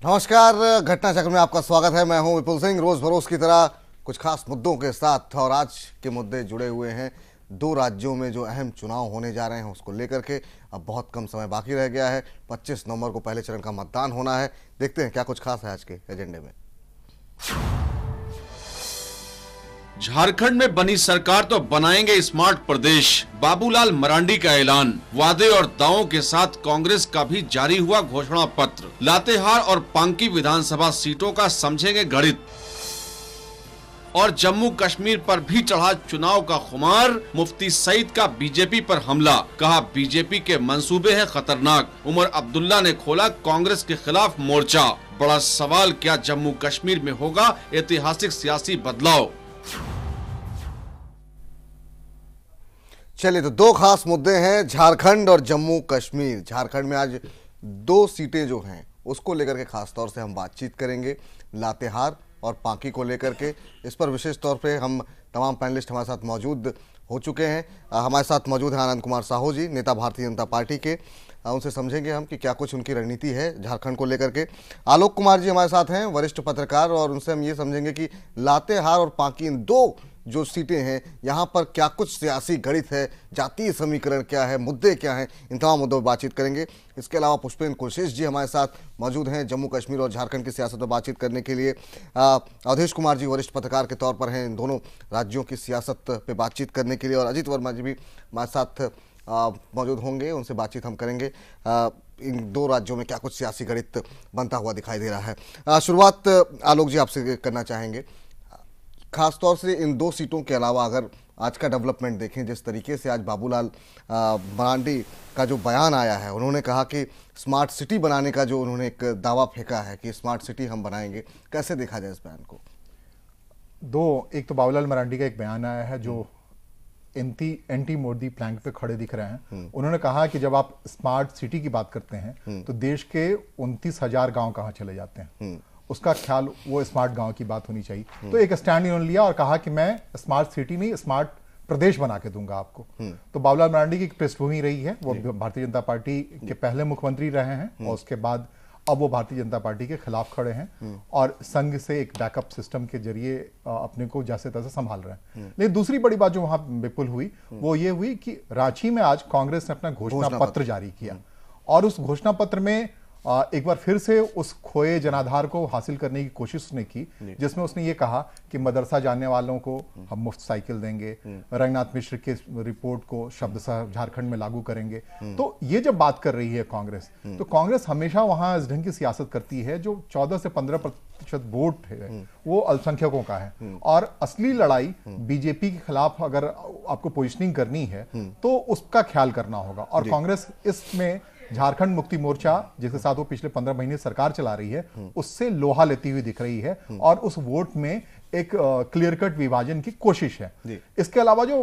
नमस्कार, घटना चक्र में आपका स्वागत है। मैं हूं विपुल सिंह। रोज बरोज की तरह कुछ खास मुद्दों के साथ, और आज के मुद्दे जुड़े हुए हैं दो राज्यों में जो अहम चुनाव होने जा रहे हैं उसको लेकर के। अब बहुत कम समय बाकी रह गया है। 25 नवंबर को पहले चरण का मतदान होना है। देखते हैं क्या कुछ खास है आज के एजेंडे में। झारखंड में बनी सरकार तो बनाएंगे स्मार्ट प्रदेश, बाबूलाल मरांडी का ऐलान। वादे और दावों के साथ कांग्रेस का भी जारी हुआ घोषणा पत्र। लातेहार और पांकी विधानसभा सीटों का समझेंगे गणित। और जम्मू कश्मीर पर भी चढ़ा चुनाव का खुमार। मुफ्ती सईद का बीजेपी पर हमला, कहा बीजेपी के मंसूबे हैं खतरनाक। उमर अब्दुल्ला ने खोला कांग्रेस के खिलाफ मोर्चा। बड़ा सवाल, क्या जम्मू कश्मीर में होगा ऐतिहासिक सियासी बदलाव? चलिए, तो दो खास मुद्दे हैं, झारखंड और जम्मू कश्मीर। झारखंड में आज दो सीटें जो हैं उसको लेकर के खास तौर से हम बातचीत करेंगे, लातेहार और पांकी को लेकर के। इस पर विशेष तौर पे हम तमाम पैनलिस्ट हमारे साथ मौजूद हो चुके हैं। हमारे साथ मौजूद हैं आनंद कुमार साहू जी, नेता भारतीय जनता पार्टी के। उनसे समझेंगे हम कि क्या कुछ उनकी रणनीति है झारखंड को लेकर के। आलोक कुमार जी हमारे साथ हैं, वरिष्ठ पत्रकार, और उनसे हम ये समझेंगे कि लातेहार और पांकी, इन दो जो सीटें हैं, यहाँ पर क्या कुछ सियासी गणित है, जातीय समीकरण क्या है, मुद्दे क्या हैं, इन तमाम मुद्दों पर बातचीत करेंगे। इसके अलावा पुष्पेंद्र कुरैशी जी हमारे साथ मौजूद हैं, जम्मू कश्मीर और झारखंड की सियासत पर बातचीत करने के लिए। अवधेश कुमार जी वरिष्ठ पत्रकार के तौर पर हैं, इन दोनों राज्यों की सियासत पर बातचीत करने के लिए। और अजीत वर्मा जी भी हमारे साथ मौजूद होंगे, उनसे बातचीत हम करेंगे। इन दो राज्यों में क्या कुछ सियासी गणित बनता हुआ दिखाई दे रहा है। शुरुआत आलोक जी आपसे करना चाहेंगे। खासतौर से इन दो सीटों के अलावा अगर आज का डेवलपमेंट देखें, जिस तरीके से आज बाबूलाल मरांडी का जो बयान आया है, उन्होंने कहा कि स्मार्ट सिटी बनाने का जो उन्होंने एक दावा फेंका है कि स्मार्ट सिटी हम बनाएंगे, कैसे देखा जाए इस बयान को? एक तो बाबूलाल मरांडी का एक बयान आया है जो एंटी मोदी प्लैंक पे खड़े दिख रहे हैं। उन्होंने कहा कि जब आप स्मार्ट सिटी की बात करते हैं तो देश के 29,000 गांव कहाँ चले जाते हैं, उसका ख्याल, वो स्मार्ट गांव की बात होनी चाहिए। तो एक स्टैंड इन्होंने लिया और कहा कि मैं स्मार्ट सिटी नहीं, स्मार्ट प्रदेश बना के दूंगा आपको। तो बाबूलाल मरांडी की एक पृष्ठभूमि रही है, वो भारतीय जनता पार्टी के पहले मुख्यमंत्री रहे हैं और उसके बाद अब वो भारतीय जनता पार्टी के खिलाफ खड़े हैं और संघ से एक बैकअप सिस्टम के जरिए अपने को जैसे तैसे संभाल रहे हैं। लेकिन दूसरी बड़ी बात जो वहां विपुल हुई वो ये हुई कि रांची में आज कांग्रेस ने अपना घोषणा पत्र जारी किया और उस घोषणा पत्र में एक बार फिर से उस खोए जनाधार को हासिल करने की कोशिश उसने की, जिसमें उसने ये कहा कि मदरसा जाने वालों को हम मुफ्त साइकिल देंगे, रंगनाथ मिश्र के रिपोर्ट को शब्दशः झारखंड में लागू करेंगे। तो ये जब बात कर रही है कांग्रेस, तो कांग्रेस हमेशा वहां इस ढंग की सियासत करती है जो 14 से 15% वोट है वो अल्पसंख्यकों का है। और असली लड़ाई बीजेपी के खिलाफ अगर आपको पोजिशनिंग करनी है तो उसका ख्याल करना होगा। और कांग्रेस इसमें झारखंड मुक्ति मोर्चा, जिसके साथ वो पिछले 15 महीने सरकार चला रही है, उससे लोहा लेती हुई दिख रही है और उस वोट में एक क्लियर कट विभाजन की कोशिश है। इसके अलावा जो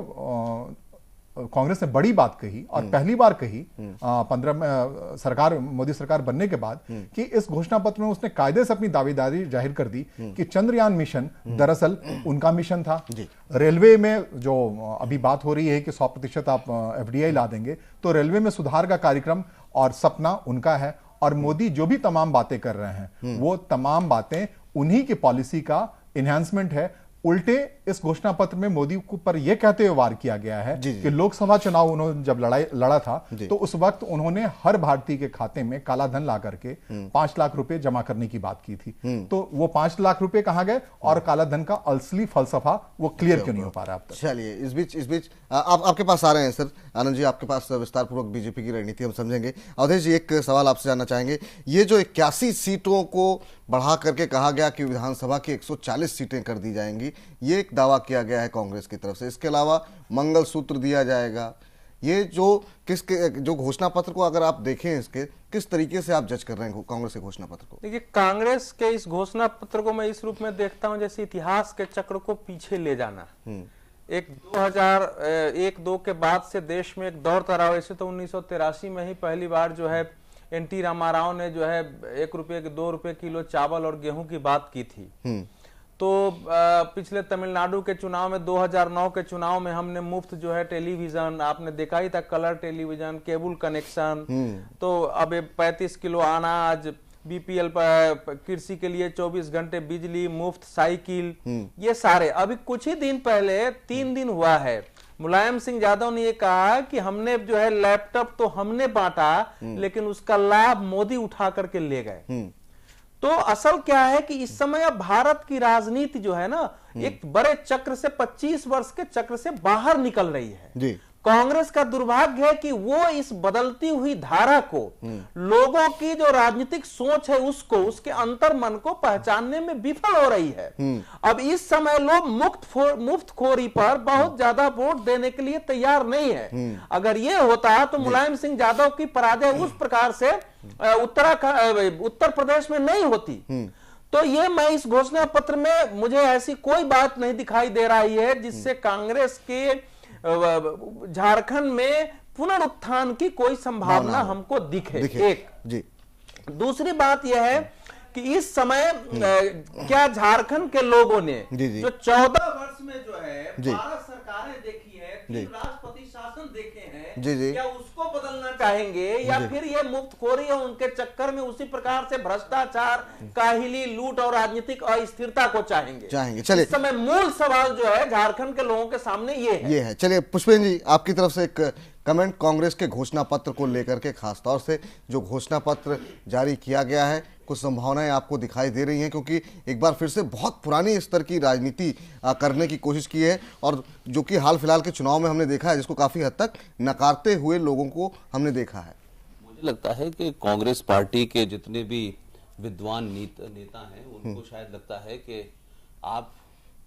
कांग्रेस ने बड़ी बात कही और पहली बार कही 15 सरकार, मोदी सरकार बनने के बाद, कि इस घोषणा पत्र में उसने कायदे से अपनी दावेदारी जाहिर कर दी कि चंद्रयान मिशन दरअसल उनका मिशन था। रेलवे में जो अभी बात हो रही है कि 100% आप एफडीआई ला देंगे, तो रेलवे में सुधार का कार्यक्रम और सपना उनका है। और मोदी जो भी तमाम बातें कर रहे हैं वो तमाम बातें उन्हीं की पॉलिसी का एनहांसमेंट है। उल्टे इस घोषणा पत्र में मोदी को पर यह कहते हुए वार किया गया है कि लोकसभा चुनाव उन्होंने जब लड़ा था तो उस वक्त उन्होंने हर भारतीय के खाते में काला धन ला करके 5 लाख रुपए जमा करने की बात की थी। तो वो 5 लाख रुपए कहां गए और काला धन का असली फलसफा वो क्लियर क्यों नहीं हो पा रहा अब तक? चलिए, इस बीच आप आपके पास आ रहे हैं सर आनंद जी, आपके पास विस्तार पूर्वक बीजेपी की रणनीति हम समझेंगे। अवधेश जी, एक सवाल आपसे जानना चाहेंगे। ये जो 81 सीटों को बढ़ा करके कहा गया कि विधानसभा की 140 सीटें कर दी जाएंगी, ये एक दावा किया गया है कांग्रेस की तरफ से। इसके अलावा मंगलसूत्र दिया जाएगा। ये जो घोषणा पत्र को अगर आप देखें, इसके किस तरीके से आप जज कर रहे हैं कांग्रेस के घोषणा पत्र को? देखिए, कांग्रेस के इस घोषणा पत्र को मैं इस रूप में देखता हूं जैसे इतिहास के चक्र को पीछे ले जाना। एक 2001-2 के बाद से देश में एक दौर था। वैसे तो 1983 में ही पहली बार जो है एनटी रामाराव ने जो है 1 रुपये 2 रुपये किलो चावल और गेहूं की बात की थी। तो पिछले तमिलनाडु के चुनाव में 2009 के चुनाव में हमने मुफ्त जो है टेलीविजन, आपने देखा ही था, कलर टेलीविजन, केबल कनेक्शन। तो अब 35 किलो अनाज, बीपीएल कृषि के लिए 24 घंटे बिजली, मुफ्त साइकिल, ये सारे। अभी कुछ ही दिन पहले 3 दिन हुआ है, मुलायम सिंह यादव ने ये कहा कि हमने जो है लैपटॉप तो हमने बांटा, लेकिन उसका लाभ मोदी उठा करके ले गए। तो असल क्या है कि इस समय अब भारत की राजनीति जो है ना, एक बड़े चक्र से 25 वर्ष के चक्र से बाहर निकल रही है जी। कांग्रेस का दुर्भाग्य है कि वो इस बदलती हुई धारा को, लोगों की जो राजनीतिक सोच है उसको, उसके अंतर मन को पहचानने में विफल हो रही है। अब इस समय लोग मुफ्तखोरी पर बहुत ज्यादा वोट देने के लिए तैयार नहीं है। अगर ये होता तो मुलायम सिंह यादव की पराजय उस प्रकार से उत्तर प्रदेश में नहीं होती। तो ये मैं इस घोषणा पत्र में मुझे ऐसी कोई बात नहीं दिखाई दे रही है जिससे कांग्रेस के झारखंड में पुनरुत्थान की कोई संभावना हमको दिखे। एक जी। दूसरी बात यह है कि इस समय क्या झारखंड के लोगों ने जो 14 वर्ष में जो है 12 सरकारें देखी है, 3 राष्ट्रपति शासन देखे हैं, क्या उसको बदलना चाहेंगे या फिर ये मुफ्तखोरी और उनके चक्कर में उसी प्रकार से भ्रष्टाचार, काहिली, लूट और राजनीतिक अस्थिरता को चाहेंगे? चलिए, इस समय मूल सवाल जो है झारखंड के लोगों के सामने ये है। चलिए पुष्पेंद्र जी, आपकी तरफ से एक कमेंट कांग्रेस के घोषणा पत्र को लेकर के, खासतौर से जो घोषणा पत्र जारी किया गया है, कुछ संभावनाएं आपको दिखाई दे रही हैं? क्योंकि एक बार फिर से बहुत पुरानी स्तर की राजनीति करने की कोशिश की है, और जो कि हाल फिलहाल के चुनाव में हमने देखा है, जिसको काफी हद तक नकारते हुए लोगों को हमने देखा है। मुझे लगता है कि कांग्रेस पार्टी के जितने भी विद्वान नेता हैं, उनको शायद लगता है कि आप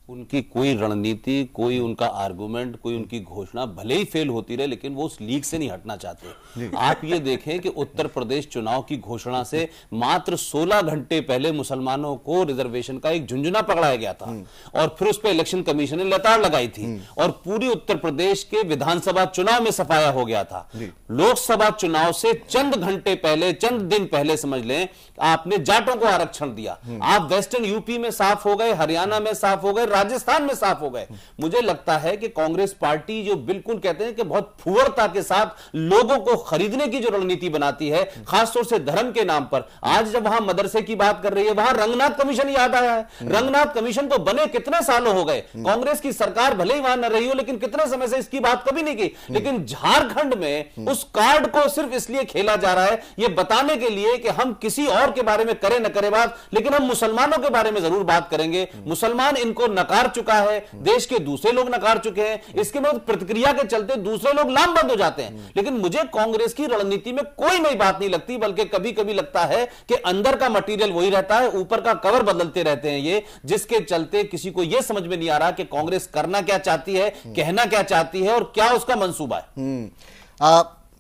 उनकी कोई रणनीति, कोई उनका आर्गुमेंट, कोई उनकी घोषणा भले ही फेल होती रहे, लेकिन वो उस लीग से नहीं हटना चाहते। आप ये देखें कि उत्तर प्रदेश चुनाव की घोषणा से मात्र 16 घंटे पहले मुसलमानों को रिजर्वेशन का एक झुंझुना पकड़ाया गया था, और फिर उस पर इलेक्शन कमीशन ने लताड़ लगाई थी, और पूरी उत्तर प्रदेश के विधानसभा चुनाव में सफाया हो गया था। लोकसभा चुनाव से चंद घंटे पहले, चंद दिन पहले समझ लें, आपने जाटों को आरक्षण दिया। आप वेस्टर्न यूपी में साफ हो गए, हरियाणा में साफ हो गए, राजस्थान में साफ हो गए। मुझे लगता है कि कांग्रेस पार्टी जो बिल्कुल कहते हैं कि बहुत फुहरता के साथ लोगों को खरीदने की जो रणनीति बनाती है, खासतौर से धर्म के नाम पर, आज जब वहां मदरसे की बात कर रही है, वहां रंगनाथ कमीशन याद आया है। रंगनाथ कमीशन को बने कितने सालों हो गए, कांग्रेस की सरकार भले ही वहां न रही हो, लेकिन कितने समय से इसकी बात कभी नहीं की। लेकिन झारखंड में उस कार्ड को सिर्फ इसलिए खेला जा रहा है, यह बताने के लिए कि हम किसी और के बारे में करें न करें बात, लेकिन हम मुसलमानों के बारे में जरूर बात करेंगे। मुसलमान इनको नकार चुका है, देश के दूसरे लोग नकार चुके हैं, इसके बाद प्रतिक्रिया के चलते दूसरे लोग लामबंद हो जाते हैं। लेकिन मुझे कांग्रेस की रणनीति में कोई नई बात नहीं लगती, बल्कि कभी कभी लगता है कि अंदर का मटेरियल वही रहता है, ऊपर का कवर बदलते रहते हैं ये, जिसके चलते किसी को यह समझ में नहीं आ रहा कि कांग्रेस करना क्या चाहती है, कहना क्या चाहती है और क्या उसका मंसूबा है।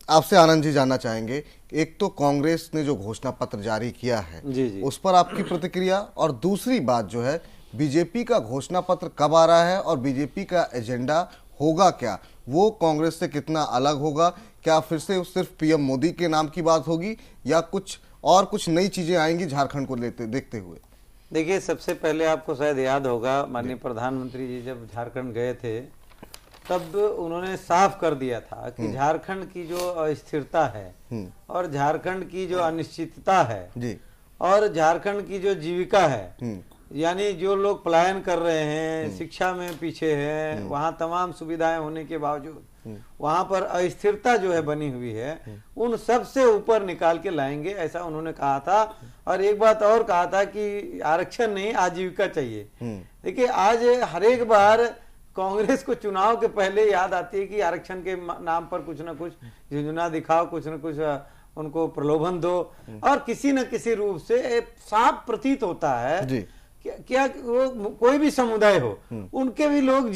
आपसे आनंद जी जानना चाहेंगे, एक तो कांग्रेस ने जो घोषणा पत्र जारी किया है उस पर आपकी प्रतिक्रिया, और दूसरी बात जो है बीजेपी का घोषणा पत्र कब आ रहा है और बीजेपी का एजेंडा होगा क्या, वो कांग्रेस से कितना अलग होगा? क्या फिर से सिर्फ पीएम मोदी के नाम की बात होगी या कुछ नई चीजें आएंगी झारखंड को देखते हुए? देखिए, सबसे पहले आपको शायद याद होगा, माननीय प्रधानमंत्री जी जब झारखंड गए थे तब उन्होंने साफ कर दिया था कि झारखंड की जो अस्थिरता है और झारखंड की जो अनिश्चितता है और झारखंड की जो जीविका है, यानी जो लोग पलायन कर रहे हैं, शिक्षा में पीछे हैं, वहाँ तमाम सुविधाएं होने के बावजूद वहाँ पर अस्थिरता जो है बनी हुई है, उन सब से ऊपर निकाल के लाएंगे, ऐसा उन्होंने कहा था। और एक बात और कहा था कि आरक्षण नहीं, आजीविका चाहिए। देखिए, आज हर एक बार कांग्रेस को चुनाव के पहले याद आती है कि आरक्षण के नाम पर कुछ ना कुछ झुंझुना दिखाओ, कुछ ना कुछ उनको प्रलोभन दो, और किसी न किसी रूप से साफ प्रतीत होता है क्या वो कोई भी समुदाय हो, उनके भी लोग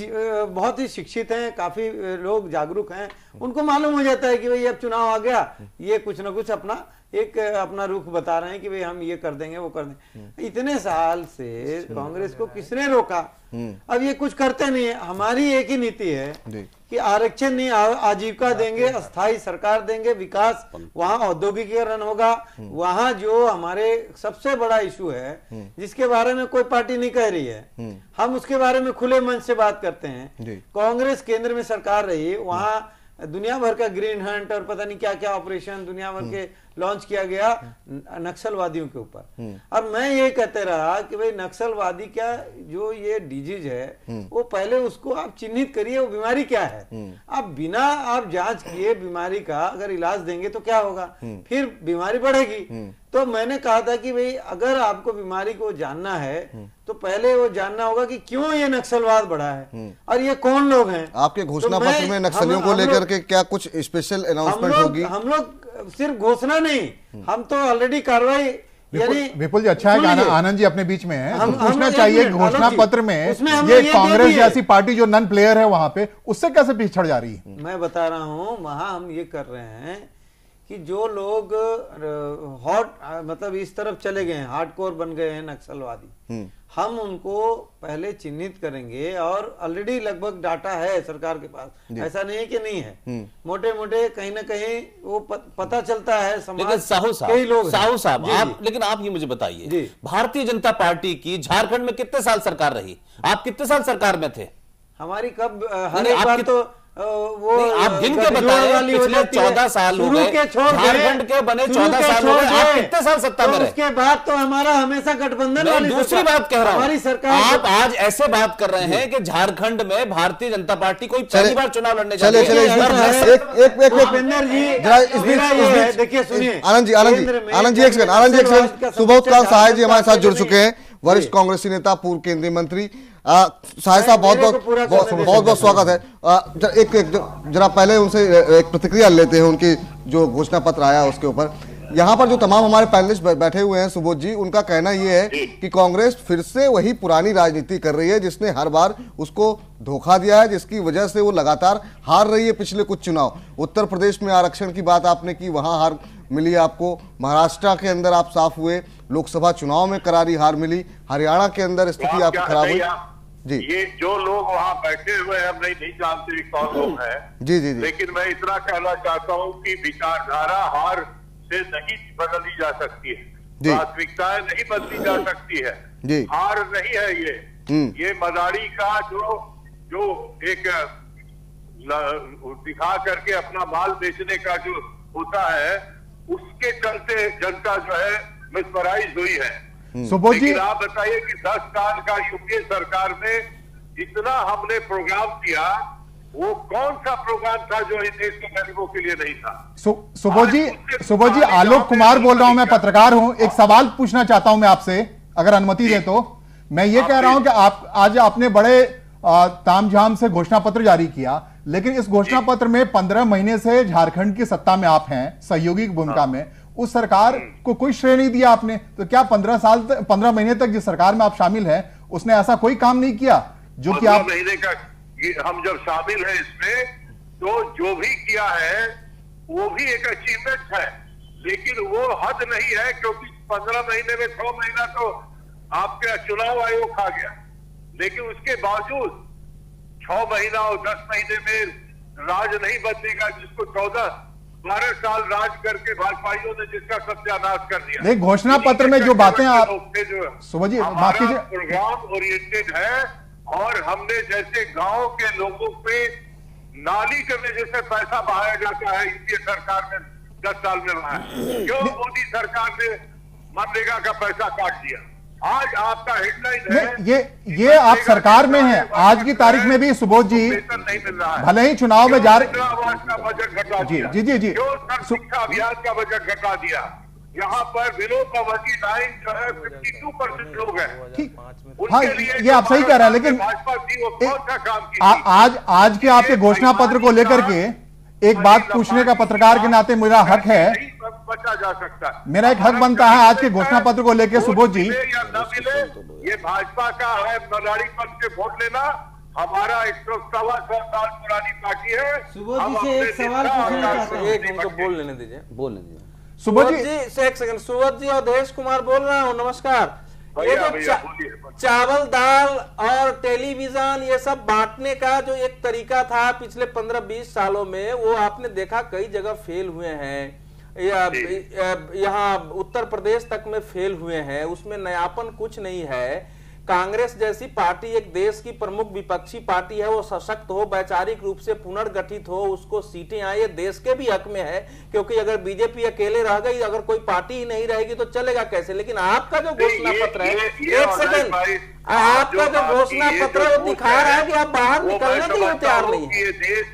बहुत ही शिक्षित हैं, काफी लोग जागरूक हैं, उनको मालूम हो जाता है कि भाई अब चुनाव आ गया, ये कुछ ना कुछ अपना रुख बता रहे हैं कि भाई हम ये कर देंगे, वो कर देंगे। इतने साल से कांग्रेस को किसने रोका? अब ये कुछ करते नहीं है। हमारी एक ही नीति है कि आरक्षण नहीं, आजीविका देंगे, अस्थायी सरकार देंगे, विकास, वहां औद्योगिकीकरण होगा। वहां जो हमारे सबसे बड़ा इशू है जिसके बारे में कोई पार्टी नहीं कह रही है, हम उसके बारे में खुले मन से बात करते हैं। कांग्रेस केंद्र में सरकार रही, वहां दुनिया भर का ग्रीन हंट और पता नहीं क्या क्या ऑपरेशन, दुनिया भर के लॉन्च किया गया नक्सलवादियों के ऊपर। अब मैं ये कहते रहा कि भाई नक्सलवादी क्या जो ये डिजीज है वो पहले उसको आप चिन्हित करिए, वो बीमारी क्या है। आप बिना आप जांच किए बीमारी का अगर इलाज देंगे तो क्या होगा, फिर बीमारी बढ़ेगी। तो मैंने कहा था कि भाई अगर आपको बीमारी को जानना है तो पहले वो जानना होगा कि क्यों ये नक्सलवाद बढ़ा है और ये कौन लोग हैं। आपके घोषणा पत्र में नक्सलियों को लेकर के क्या कुछ स्पेशल अनाउंसमेंट होगी? हम लोग सिर्फ घोषणा नहीं, हम तो ऑलरेडी कार्रवाई विपुल जी, अच्छा है कि आनंद जी अपने बीच में है। हम पूछना चाहिए घोषणा पत्र में ये कांग्रेस जैसी पार्टी जो नन प्लेयर है वहां पे, उससे कैसे पिछड़ जा रही है? मैं बता रहा हूं, वहां हम ये कर रहे हैं कि जो लोग हॉट मतलब इस तरफ चले गए हैं, हार्डकोर बन गए हैं नक्सलवादी, हम उनको पहले चिन्हित करेंगे और ऑलरेडी लगभग डाटा है सरकार के पास, ऐसा नहीं है कि नहीं है। मोटे मोटे कहीं ना कहीं वो पता चलता है समाज। साहू साहब आप, लेकिन आप ये मुझे बताइए, भारतीय जनता पार्टी की झारखंड में कितने साल सरकार रही? आप कितने साल सरकार में थे? हमारी कब हर एक बार तो वो आप गिन के बताएं, पिछले 14 साल हो गए, झारखंड के बने 14 साल हो गए, आप कितने साल सत्ता में रहे? उसके बाद तो हमारा हमेशा गठबंधन वाली दूसरी बात कह रहा हूं, हमारी सरकार। आप आज ऐसे बात कर रहे हैं कि झारखंड में भारतीय जनता पार्टी कोई पहली बार चुनाव लड़ने चले देखिए सुनिए आनंद जी एक सेकंड। सुबोध कांत सहाय जी हमारे साथ जुड़ चुके हैं, वरिष्ठ कांग्रेसी नेता, पूर्व केंद्रीय मंत्री। सहाय साहब बहुत बहुत स्वागत है। एक जरा पहले उनसे एक प्रतिक्रिया लेते हैं उनकी जो घोषणा पत्र आया उसके ऊपर। यहाँ पर जो तमाम हमारे पैनलिस्ट बैठे हुए हैं सुबोध जी, उनका कहना यह है कि कांग्रेस फिर से वही पुरानी राजनीति कर रही है जिसने हर बार उसको धोखा दिया है, जिसकी वजह से वो लगातार हार रही है पिछले कुछ चुनाव। उत्तर प्रदेश में आरक्षण की बात आपने की, वहां हार मिली आपको। महाराष्ट्र के अंदर आप साफ हुए, लोकसभा चुनाव में करारी हार मिली। हरियाणा के अंदर स्थिति आपकी खराब हुई जी। ये जो लोग वहाँ बैठे हुए हैं हम नहीं जानते कौन लोग हैं जी जी जी, लेकिन मैं इतना कहना चाहता हूँ कि विचारधारा हार से नहीं बदली जा सकती है, प्राथमिकताएं नहीं बदली जा सकती है जी। हार नहीं है ये मदारी का जो एक दिखा करके अपना माल बेचने का जो होता है, उसके चलते जनता जो है मिसमराइज हुई है। सुबोध जी, आप बताइए कि 10 साल का यूपीए सरकार में जितना हमने प्रोग्राम किया, वो कौन सा प्रोग्राम था जो इस देश के गरीबों के लिए नहीं था? सुबोध जी, आलोक कुमार बोल रहा हूं, मैं पत्रकार हूं। एक सवाल पूछना चाहता हूं मैं आपसे, अगर अनुमति दे तो। मैं ये कह रहा हूं कि आप आज आपने बड़े तामझाम से घोषणा पत्र जारी किया, लेकिन इस घोषणा पत्र में 15 महीने से झारखंड की सत्ता में आप हैं, सहयोगी की भूमिका में। उस सरकार को कोई श्रेय नहीं दिया आपने, तो क्या 15 महीने तक जिस सरकार में आप शामिल हैं उसने ऐसा कोई काम नहीं किया जो कि आप? महीने का हम जब शामिल है इसमें, तो जो भी किया है वो भी एक अचीवमेंट है, लेकिन वो हद नहीं है, क्योंकि 15 महीने में 6 महीना तो आपका चुनाव आयोग खा गया, लेकिन उसके बावजूद 6 महीना और 10 महीने में राज नहीं बदलेगा, जिसको 12 साल राज करके भाजपाइयों ने जिसका सत्यानाश कर दिया। नहीं, घोषणा पत्र में जो बातें आप सुबोध जी माफ कीजिए, प्रोग्राम ओरिएंटेड है और हमने जैसे गांव के लोगों पे नाली के वजह से पैसा बहाया जाता है, यूपीए सरकार ने 10 साल में बहाया, क्यों मोदी सरकार ने मनरेगा का पैसा काट दिया? आज आपका हेडलाइन है ये आप सरकार में हैं, आज की तारीख में भी सुबोध जी नहीं मिल रहा है, भले ही चुनाव में जा रहे, आवास का बजट घटा दिया, जी क्यों शिक्षा अभियान का बजट घटा दिया? यहाँ पर बिलो पॉवर्टी लाइन जो है 52% लोग हैं। हाँ, ये आप सही कह रहे हैं, लेकिन भाजपा थी वो कौन सा काम की? आज के आपके घोषणा पत्र को लेकर के एक बात पूछने का पत्रकार के नाते मेरा हक है, बचा जा सकता है, मेरा एक हक बनता है आज के घोषणा पत्र को लेकर। सुबोध जी, या न मिले, ये भाजपा का है मदारी पद से वोट लेना। हमारा 100 साल पुरानी पार्टी है। सुबोध जी से एक सवाल पूछना चाहता हूं, एक उनको बोल लेने दीजिए। सुबोध जी से एक सेकंड। सुबोध जी, अवधेश कुमार बोल रहा हूँ, नमस्कार। ये जो चावल, दाल और टेलीविजन ये सब बांटने का जो एक तरीका था पिछले 15-20 सालों में, वो आपने देखा कई जगह फेल हुए हैं। यहाँ उत्तर प्रदेश तक में फेल हुए हैं, उसमें नयापन कुछ नहीं है। कांग्रेस जैसी पार्टी एक देश की प्रमुख विपक्षी पार्टी है, वो सशक्त हो, वैचारिक रूप से पुनर्गठित हो, उसको सीटें आए, ये देश के भी हक में है। क्योंकि अगर बीजेपी अकेले रह गई, अगर कोई पार्टी ही नहीं रहेगी तो चलेगा कैसे। लेकिन आपका जो घोषणा पत्र है, एक सेकंड, आपका जो घोषणा पत्र वो दिखा रहा है कि आप बाहर निकलने के लिए तैयार नहीं है। ये देश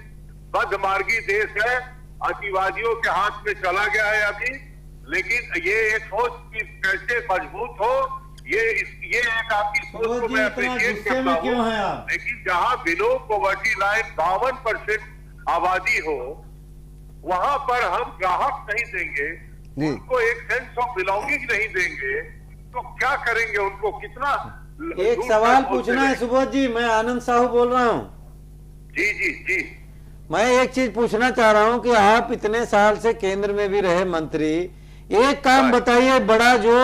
बदमार्गी देश है, अतिवादियों के हाथ में चला गया है अभी। लेकिन ये सोच की कैसे मजबूत हो, ये एक आपकी सोच को मैं अप्रिशिएट करता हूँ। लेकिन जहां बिलो पॉवर्टी लाइन 52% आबादी हो, वहां पर हम ग्राहक नहीं देंगे, उनको एक सेंस ऑफ बिलोंगिंग नहीं देंगे, तो क्या करेंगे? उनको कितना एक सवाल पूछना है सुबोध जी, मैं आनंद साहू बोल रहा हूँ। जी जी जी, मैं एक चीज पूछना चाह रहा हूँ कि आप इतने साल से केंद्र में भी रहे मंत्री, एक काम बताइए बड़ा जो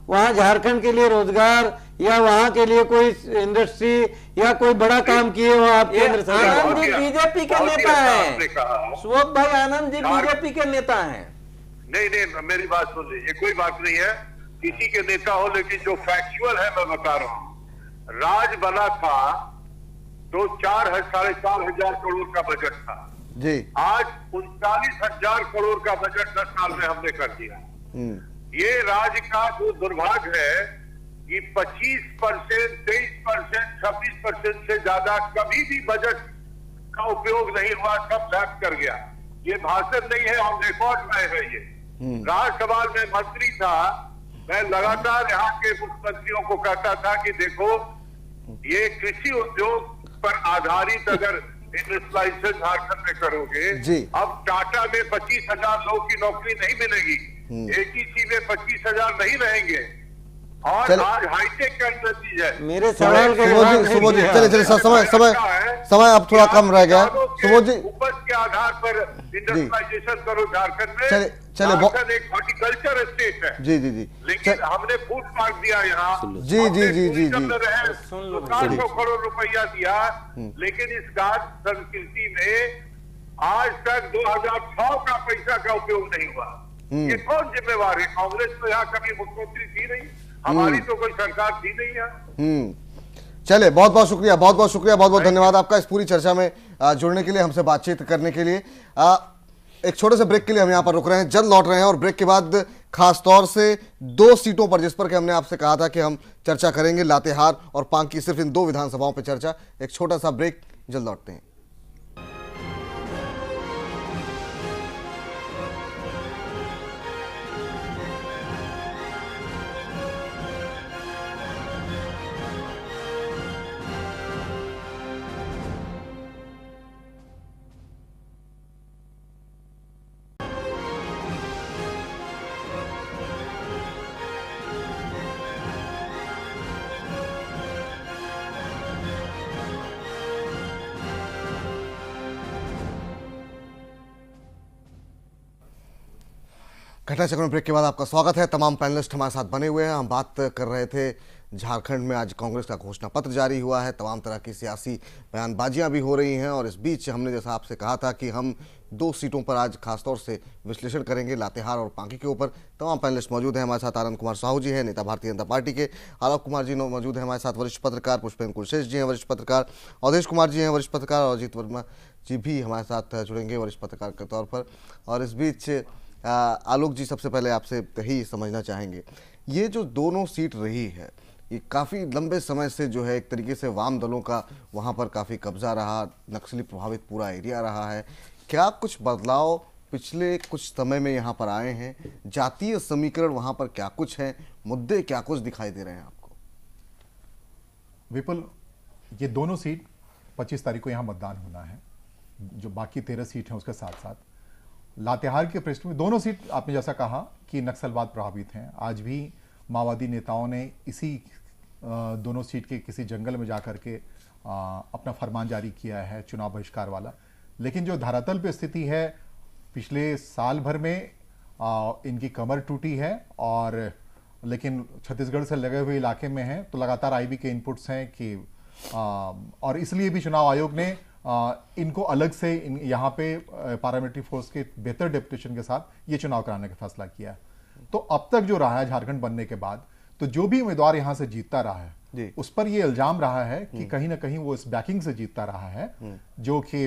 वहाँ झारखंड के लिए रोजगार या वहाँ के लिए कोई इंडस्ट्री या कोई बड़ा काम किए हो आप केंद्र सरकार? आनंद जी बीजेपी के नेता हैं, सुबोध भाई आनंद जी बीजेपी के नेता हैं। नहीं, मेरी बात सुन लीजिए, कोई बात नहीं है किसी के नेता हो, लेकिन जो फैक्चुअल है मैं बता रहा हूँ। राज बना था तो 4,500 करोड़ का बजट था जी, आज 39,000 करोड़ का बजट 10 साल में हमने कर दिया। ये राज्य का जो दुर्भाग्य है कि 25%, 23%, 26% से ज्यादा कभी भी बजट का उपयोग नहीं हुआ, सब लैप कर गया। ये भाषण नहीं है, ऑन रिकॉर्ड में है। ये राज्यसभा में मंत्री था, मैं लगातार यहाँ के मुख्यमंत्रियों को कहता था कि देखो ये कृषि उद्योग पर आधारित अगर इंडस्ट्रियलाइजेशन झारखंड में करोगे, अब टाटा में 25,000 लोगों की नौकरी नहीं मिलेगी, एटीसी में 25,000 नहीं रहेंगे, और आज हाईटेक का नतीजा है। मेरे सवाल का सुबोध जी चलिए समय अब थोड़ा कम रह गया। सुबोध जी उपज के आधार पर इंडस्ट्रियलाइजेशन करो झारखंड में। चलिए झारखंड एक हॉर्टिकल्चर स्टेट है। जी, लेकिन हमने फूड पार्क दिया यहाँ, जी 400 करोड़ रुपया दिया, लेकिन इस गाछ संस्कृति में आज तक 2006 का पैसा का उपयोग नहीं हुआ। ये कौन जिम्मेवार है? कांग्रेस तो यहाँ कभी मुख्यमंत्री थी नहीं, हमारी तो कोई सरकार थी नहीं यहाँ। चले, बहुत बहुत शुक्रिया, बहुत बहुत धन्यवाद आपका इस पूरी चर्चा में जुड़ने के लिए, हमसे बातचीत करने के लिए। एक छोटे से ब्रेक के लिए हम यहाँ पर रुक रहे हैं, जल्द लौट रहे हैं, और ब्रेक के बाद खास तौर से 2 सीटों पर जिस पर कि हमने आपसे कहा था कि हम चर्चा करेंगे, लातेहार और पांकी, सिर्फ इन 2 विधानसभाओं पर चर्चा। एक छोटा सा ब्रेक, जल्द लौटते हैं। घटनाचक्र में ब्रेक के बाद आपका स्वागत है। तमाम पैनलिस्ट हमारे साथ बने हुए हैं। हम बात कर रहे थे, झारखंड में आज कांग्रेस का घोषणा पत्र जारी हुआ है, तमाम तरह की सियासी बयानबाजियां भी हो रही हैं, और इस बीच हमने जैसा आपसे कहा था कि हम 2 सीटों पर आज खासतौर से विश्लेषण करेंगे, लातेहार और पांकी के ऊपर। तमाम पैनलिस्ट मौजूद हैं हमारे साथ। आनंद कुमार साहू जी हैं, नेता भारतीय जनता पार्टी के। आलोक कुमार जी मौजूद हैं हमारे साथ, वरिष्ठ पत्रकार। पुष्पेंद्र कुलशेष जी हैं, वरिष्ठ पत्रकार। अवधेश कुमार जी हैं, वरिष्ठ पत्रकार। और अजीत वर्मा जी भी हमारे साथ जुड़ेंगे वरिष्ठ पत्रकार के तौर पर। और इस बीच आलोक जी, सबसे पहले आपसे यही समझना चाहेंगे, ये जो दोनों सीट रही है, ये काफ़ी लंबे समय से जो है एक तरीके से वाम दलों का वहाँ पर काफ़ी कब्जा रहा, नक्सली प्रभावित पूरा एरिया रहा है। क्या कुछ बदलाव पिछले कुछ समय में यहाँ पर आए हैं? जातीय समीकरण वहाँ पर क्या कुछ है? मुद्दे क्या कुछ दिखाई दे रहे हैं आपको? विपुल, ये दोनों सीट 25 तारीख को यहाँ मतदान होना है, जो बाकी 13 सीट हैं उसके साथ साथ। लातेहार के पृष्ठ में दोनों सीट, आपने जैसा कहा कि नक्सलवाद प्रभावित हैं। आज भी माओवादी नेताओं ने इसी दोनों सीट के किसी जंगल में जाकर के अपना फरमान जारी किया है, चुनाव बहिष्कार वाला। लेकिन जो धरातल पे स्थिति है, पिछले साल भर में इनकी कमर टूटी है, और लेकिन छत्तीसगढ़ से लगे हुए इलाके में हैं, तो लगातार आईबी के इनपुट्स हैं कि और इसलिए भी चुनाव आयोग ने इनको अलग से यहाँ पे पैरामिलिट्री फोर्स के बेहतर डेपुटेशन के साथ ये चुनाव कराने का फैसला किया है। तो अब तक जो रहा है झारखंड बनने के बाद, तो जो भी उम्मीदवार यहाँ से जीतता रहा है, जी। उस पर ये इल्जाम रहा है कि कहीं ना कहीं वो इस बैकिंग से जीतता रहा है, जो कि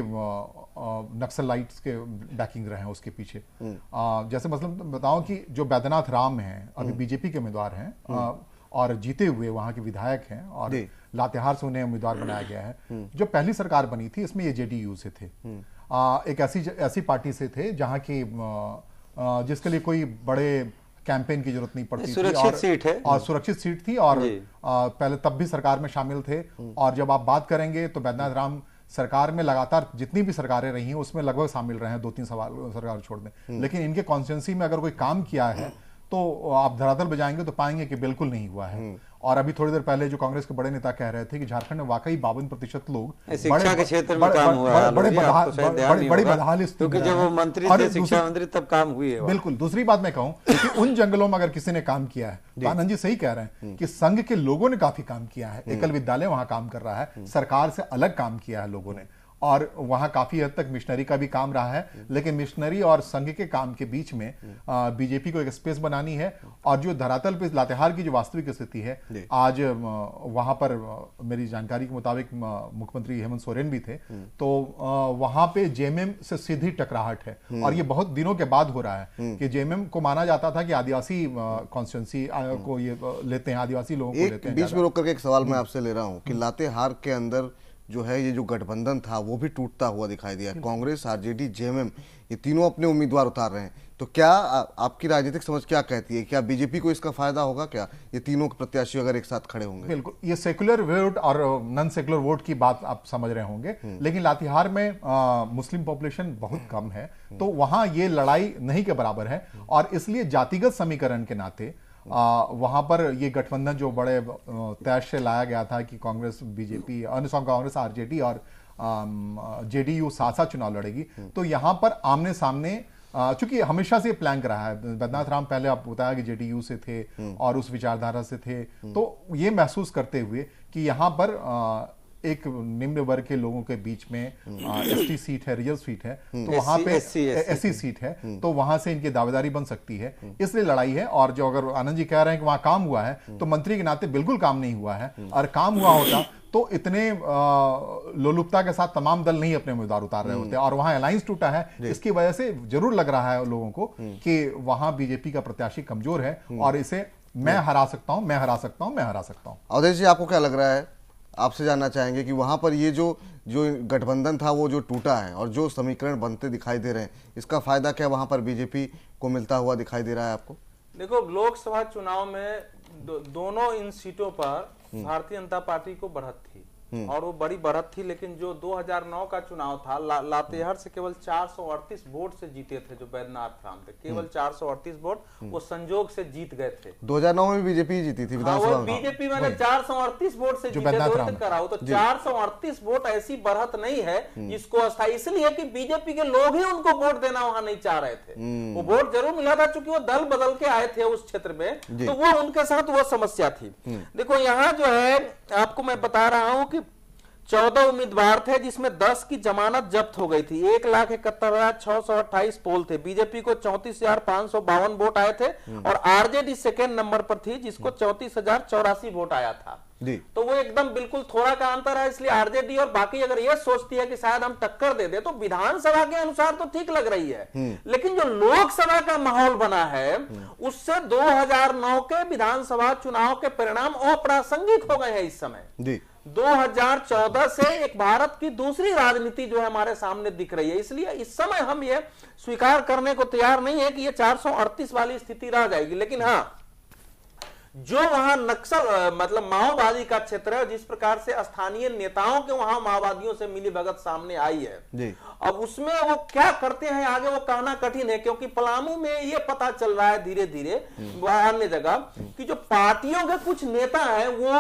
नक्सलाइट्स के बैकिंग रहे हैं उसके पीछे। जैसे मतलब बताओ कि जो बैद्यनाथ राम हैं अभी बीजेपी के उम्मीदवार हैं और जीते हुए वहां के विधायक हैं, और लातेहार से उन्हें उम्मीदवार बनाया गया है। जो पहली सरकार बनी थी इसमें ये जेडीयू से थे, एक ऐसी पार्टी से थे जहां की जिसके लिए कोई बड़े कैंपेन की जरूरत नहीं पड़ती थी, सुरक्षित सीट है और सुरक्षित सीट थी, और पहले तब भी सरकार में शामिल थे। और जब आप बात करेंगे तो बैद्यनाथ राम सरकार में लगातार जितनी भी सरकारें रही हैं उसमें लगभग शामिल रहे हैं, 2-3 सरकार छोड़ दें, लेकिन इनके कॉन्स्टिट्यूंसी में अगर कोई काम किया है तो आप धरातल बजाएंगे तो पाएंगे कि बिल्कुल नहीं हुआ है। और अभी थोड़ी देर पहले जो कांग्रेस के बड़े नेता कह रहे थे कि झारखंड में वाकई 52% लोग शिक्षा के क्षेत्र में काम हुआ है, बड़ी बदहाली स्थिति, क्योंकि जब वो मंत्री थे, शिक्षा मंत्री, तब काम हुई है। बिल्कुल। दूसरी बात मैं कहूं कि उन जंगलों में अगर किसी ने काम किया है तो आनंद जी सही कह रहे हैं कि संघ के लोगों ने काफी काम किया है। एकल विद्यालय वहां काम कर रहा है, सरकार से अलग काम किया है लोगों ने, और वहां काफी हद तक मिशनरी का भी काम रहा है। लेकिन मिशनरी और संघ के काम के बीच में बीजेपी को एक स्पेस बनानी है। और जो धरातल पे लातेहार की जो वास्तविक स्थिति है, आज वहां पर मेरी जानकारी के मुताबिक मुख्यमंत्री हेमंत सोरेन भी थे, तो वहां पे जेएमएम से सीधी टकराहट है। और ये बहुत दिनों के बाद हो रहा है कि जेएमएम को माना जाता था कि आदिवासी कॉन्स्टिट्यूंसी को ये लेते हैं, आदिवासी लोगों को लेते हैं। बीच में रोक करके एक सवाल मैं आपसे ले रहा हूं कि लातेहार के अंदर जो है ये जो गठबंधन था वो भी टूटता हुआ दिखाई दिया। कांग्रेस, आरजेडी, जेएमएम ये तीनों अपने उम्मीदवार उतार रहे हैं, तो क्या आपकी राजनीतिक समझ क्या कहती है? क्या बीजेपी को इसका फायदा होगा? क्या ये तीनों के प्रत्याशी अगर एक साथ खड़े होंगे? बिल्कुल, ये सेक्युलर वोट और नॉन सेक्युलर वोट की बात आप समझ रहे होंगे, लेकिन लातेहार में मुस्लिम पॉपुलेशन बहुत कम है, तो वहां ये लड़ाई नहीं के बराबर है। और इसलिए जातिगत समीकरण के नाते वहां पर ये गठबंधन जो बड़े तय से लाया गया था कि कांग्रेस, बीजेपी, कांग्रेस, आरजेडी और जेडीयू साथ साथ चुनाव लड़ेगी, तो यहां पर आमने सामने, चूंकि हमेशा से प्लान रहा है, बैद्यनाथ राम पहले आप बताया कि जेडीयू से थे और उस विचारधारा से थे, तो ये महसूस करते हुए कि यहां पर एक निम्न वर्ग के लोगों के बीच में एसटी सीट है, रिजर्व सीट है, तो वहां पे एससी सीट है, तो वहां से इनकी दावेदारी बन सकती है, इसलिए लड़ाई है। और जो अगर आनंद जी कह रहे हैं कि वहां काम हुआ है, तो मंत्री के नाते बिल्कुल काम नहीं हुआ है, और काम हुआ होता तो इतने लोलुपता के साथ तमाम दल नहीं अपने उम्मीदवार उतार रहे होते, और वहां अलायंस टूटा है। इसकी वजह से जरूर लग रहा है लोगों को कि वहां बीजेपी का प्रत्याशी कमजोर है और इसे मैं हरा सकता हूं, मैं हरा सकता हूं, मैं हरा सकता हूं। अवधेश जी, आपको क्या लग रहा है? आपसे जानना चाहेंगे कि वहां पर ये जो गठबंधन था वो जो टूटा है और जो समीकरण बनते दिखाई दे रहे हैं, इसका फायदा क्या वहां पर बीजेपी को मिलता हुआ दिखाई दे रहा है आपको? देखो, लोकसभा चुनाव में दोनों इन सीटों पर भारतीय जनता पार्टी को बढ़त थी, और वो बड़ी बढ़त थी। लेकिन जो 2009 का चुनाव था, लातेहार से केवल 438 वोट से जीते थे जो बैद्यनाथ राम थे, केवल 438 वोट, वो संजोग से जीत गए थे। 2009 में बीजेपी जीती थी विधानसभा में। बीजेपी मैंने 438 वोट से जीते, कराओ तो 438 वोट ऐसी बढ़त नहीं है जिसको अस्थायी, इसलिए कि बीजेपी के लोग ही उनको वोट देना वहां नहीं चाह रहे थे। वो वोट जरूर मिला था, चूंकि वो दल बदल के आए थे उस क्षेत्र में, तो वो उनके साथ वो समस्या थी। देखो, यहाँ जो है आपको मैं बता रहा हूं कि 14 उम्मीदवार थे, जिसमें 10 की जमानत जब्त हो गई थी। 1,71,628 पोल थे। बीजेपी को 34,552 वोट आए थे, और आरजेडी सेकेंड नंबर पर थी, जिसको 34,084 वोट आया था। तो वो एकदम बिल्कुल थोड़ा का अंतर है। इसलिए आरजेडी और बाकी अगर ये सोचती है कि शायद हम टक्कर दे दे, तो विधानसभा के अनुसार तो ठीक लग रही है, लेकिन जो लोकसभा का माहौल बना है उससे 2009 के विधानसभा चुनाव के परिणाम अप्रासंगिक हो गए हैं इस समय। 2014 से एक भारत की दूसरी राजनीति जो है हमारे सामने दिख रही है। इसलिए इस समय हम ये स्वीकार करने को तैयार नहीं है कि ये 438 वाली स्थिति रह जाएगी। लेकिन हाँ, जो वहां नक्सल मतलब माओवादी का क्षेत्र है, जिस प्रकार से स्थानीय नेताओं के वहां माओवादियों से मिली भगत सामने आई है, अब उसमें वो क्या करते हैं आगे वो कहना कठिन है, क्योंकि पलामू में ये पता चल रहा है धीरे धीरे अन्य जगह कि जो पार्टियों के कुछ नेता हैं वो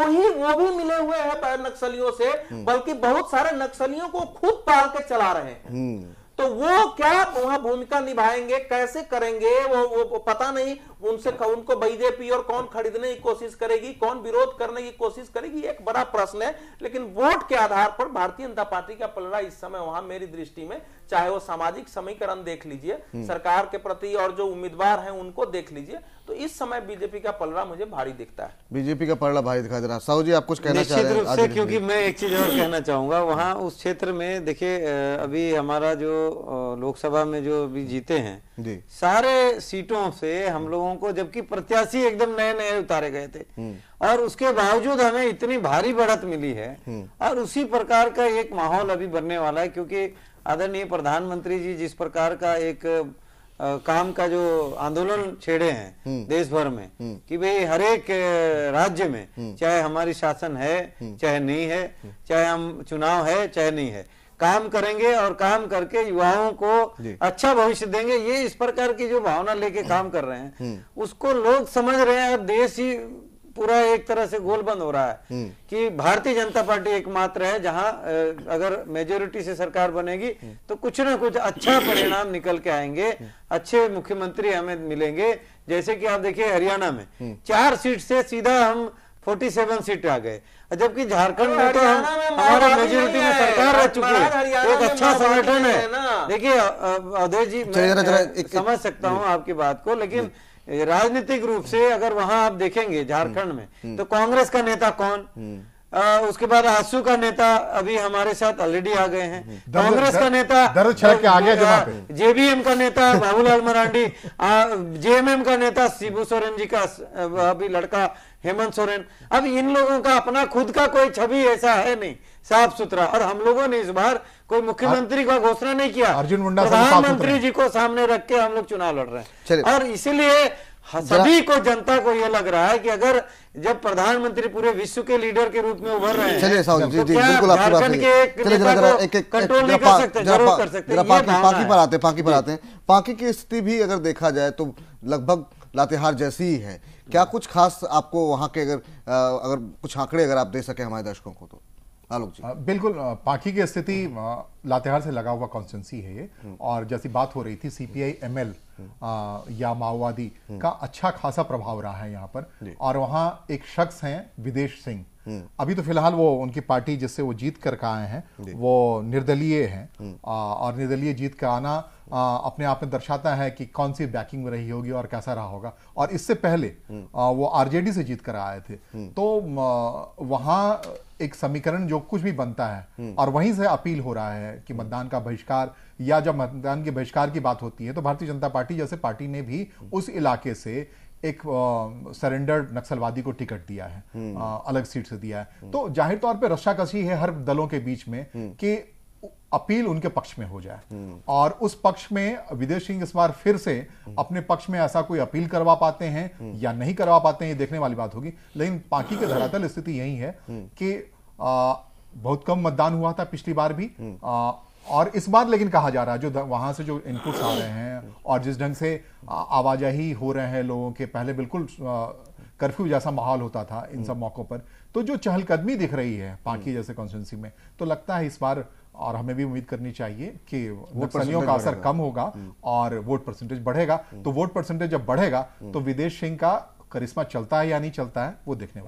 भी मिले हुए हैं नक्सलियों से, बल्कि बहुत सारे नक्सलियों को खुद पाल के चला रहे हैं। तो वो क्या वहां भूमिका निभाएंगे, कैसे करेंगे, वो पता नहीं। उनको बीजेपी और कौन खरीदने की कोशिश करेगी, कौन विरोध करने की कोशिश करेगी, एक बड़ा प्रश्न है। लेकिन वोट के आधार पर भारतीय जनता पार्टी का पलड़ा इस समय वहां मेरी दृष्टि में, चाहे वो सामाजिक समीकरण देख लीजिए, सरकार के प्रति और जो उम्मीदवार हैं उनको देख लीजिए, तो इस समय बीजेपी का पलड़ा मुझे भारी दिखता है। बीजेपी का पलड़ा भारी दिखाई दे रहा है। साहू जी, आप कुछ कहना चाह रहे हैं? निश्चित रूप से, क्योंकि मैं एक चीज और कहना चाहूंगा, वहां उस क्षेत्र में देखिए अभी हमारा जो लोकसभा में जो अभी जीते हैं जी, सारे सीटों से हम लोगों को, जबकि प्रत्याशी एकदम नए नए उतारे गए थे, और उसके बावजूद हमें इतनी भारी बढ़त मिली है। और उसी प्रकार का एक माहौल अभी बनने वाला है, क्योंकि आदरणीय प्रधानमंत्री जी जिस प्रकार का एक काम का जो आंदोलन छेड़े हैं देश भर में, कि भाई हर एक राज्य में, चाहे हमारी शासन है चाहे नहीं है, चाहे हम चुनाव है चाहे नहीं है, काम करेंगे और काम करके युवाओं को अच्छा भविष्य देंगे। ये इस प्रकार की जो भावना लेके काम कर रहे हैं, उसको लोग समझ रहे हैं। और देश ही पूरा एक तरह से गोलबंद हो रहा है कि भारतीय जनता पार्टी एकमात्र है जहां अगर मेजोरिटी से सरकार बनेगी तो कुछ ना कुछ अच्छा परिणाम निकल के आएंगे, अच्छे मुख्यमंत्री हमें मिलेंगे। जैसे कि आप देखिए हरियाणा में 4 सीट से सीधा हम 47 सीट आ गए, जबकि झारखंड में तो हम हमारा मेजोरिटी में सरकार रह चुकी है, एक अच्छा संगठन है। देखिए अवधेश जी, मैं समझ सकता हूँ आपकी बात को, लेकिन राजनीतिक रूप से अगर वहां आप देखेंगे झारखंड में, तो कांग्रेस का नेता कौन, उसके बाद आसू का नेता अभी हमारे साथ ऑलरेडी आ गए हैं, कांग्रेस का नेता दर्द छलक के आगे जमा पे, जेबीएम का नेता बाबूलाल मरांडी, जेएमएम का नेता शिबू सोरेन जी का अभी लड़का हेमंत सोरेन। अब इन लोगों का अपना खुद का कोई छवि ऐसा है नहीं साफ सुथरा, और हम लोगों ने इस बार कोई मुख्यमंत्री का घोषणा नहीं किया, अर्जुन मुंडा प्रधानमंत्री जी को सामने रख के हम लोग चुनाव लड़ रहे हैं। और इसीलिए सभी को, जनता को यह लग रहा है कि अगर जब प्रधानमंत्री पूरे विश्व के लीडर के रूप में उभर रहे हैं, चलिए साहू जी, तो जी क्या बिल्कुल आपकी बात झारखंड सही के है। एक चलिए नेता जरा को कंट्रोल नहीं कर सकते, जरूर कर सकते हैं। पाकी पर आते हैं, पाकी पर आते हैं। पाकी की स्थिति भी अगर देखा जाए तो लगभग लातेहार जैसी ही है। क्या कुछ खास आपको वहां के अगर कुछ आंकड़े अगर आप दे सके हमारे दर्शकों को तो? आलोक जी। बिल्कुल, पाकी की स्थिति लातेहार से लगा हुआ कॉन्स्टिट्यूंसी है ये, और जैसी बात हो रही थी सीपीआई एमएल या माओवादी का अच्छा खासा प्रभाव रहा है यहाँ पर। और वहाँ एक शख्स हैं विदेश सिंह, अभी तो फिलहाल वो उनकी पार्टी जिससे वो जीत कर आए हैं वो निर्दलीय हैं, और निर्दलीय जीत का आना अपने आप में दर्शाता है कि कौन सी बैकिंग में रही होगी और कैसा रहा होगा। और इससे पहले वो आरजेडी से जीत कर आए थे, तो वहाँ एक समीकरण जो कुछ भी बनता है और वहीं से अपील हो रहा है कि मतदान का बहिष्कार, या जब मतदान के बहिष्कार की बात होती है तो भारतीय जनता पार्टी जैसे पार्टी ने भी उस इलाके से एक सरेंडर्ड नक्सलवादी को टिकट दिया है, अलग सीट से दिया है। तो जाहिर तौर पे रस्साकसी है हर दलों के बीच में कि अपील उनके पक्ष में हो जाए, और उस पक्ष में विदेश सिंह इस बार फिर से अपने पक्ष में ऐसा कोई अपील करवा पाते हैं या नहीं करवा पाते हैं, ये देखने वाली बात होगी। लेकिन पाकी के धरातल स्थिति यही है कि बहुत कम मतदान हुआ था पिछली बार भी, और इस बार लेकिन कहा जा रहा है जो वहां से जो इनपुट्स आ रहे हैं और जिस ढंग से आवाजाही हो रहे हैं लोगों के, पहले बिल्कुल कर्फ्यू जैसा माहौल होता था इन सब मौकों पर, तो जो चहलकदमी दिख रही है पाकी जैसे कॉन्स्टिट्यूंसी में, तो लगता है इस बार, और हमें भी उम्मीद करनी चाहिए कि नक्सलियों का असर कम होगा और वोट परसेंटेज बढ़ेगा। तो वोट परसेंटेज जब बढ़ेगा तो विदेश सिंह का करिश्मा चलता है या नहीं चलता है, वो देखने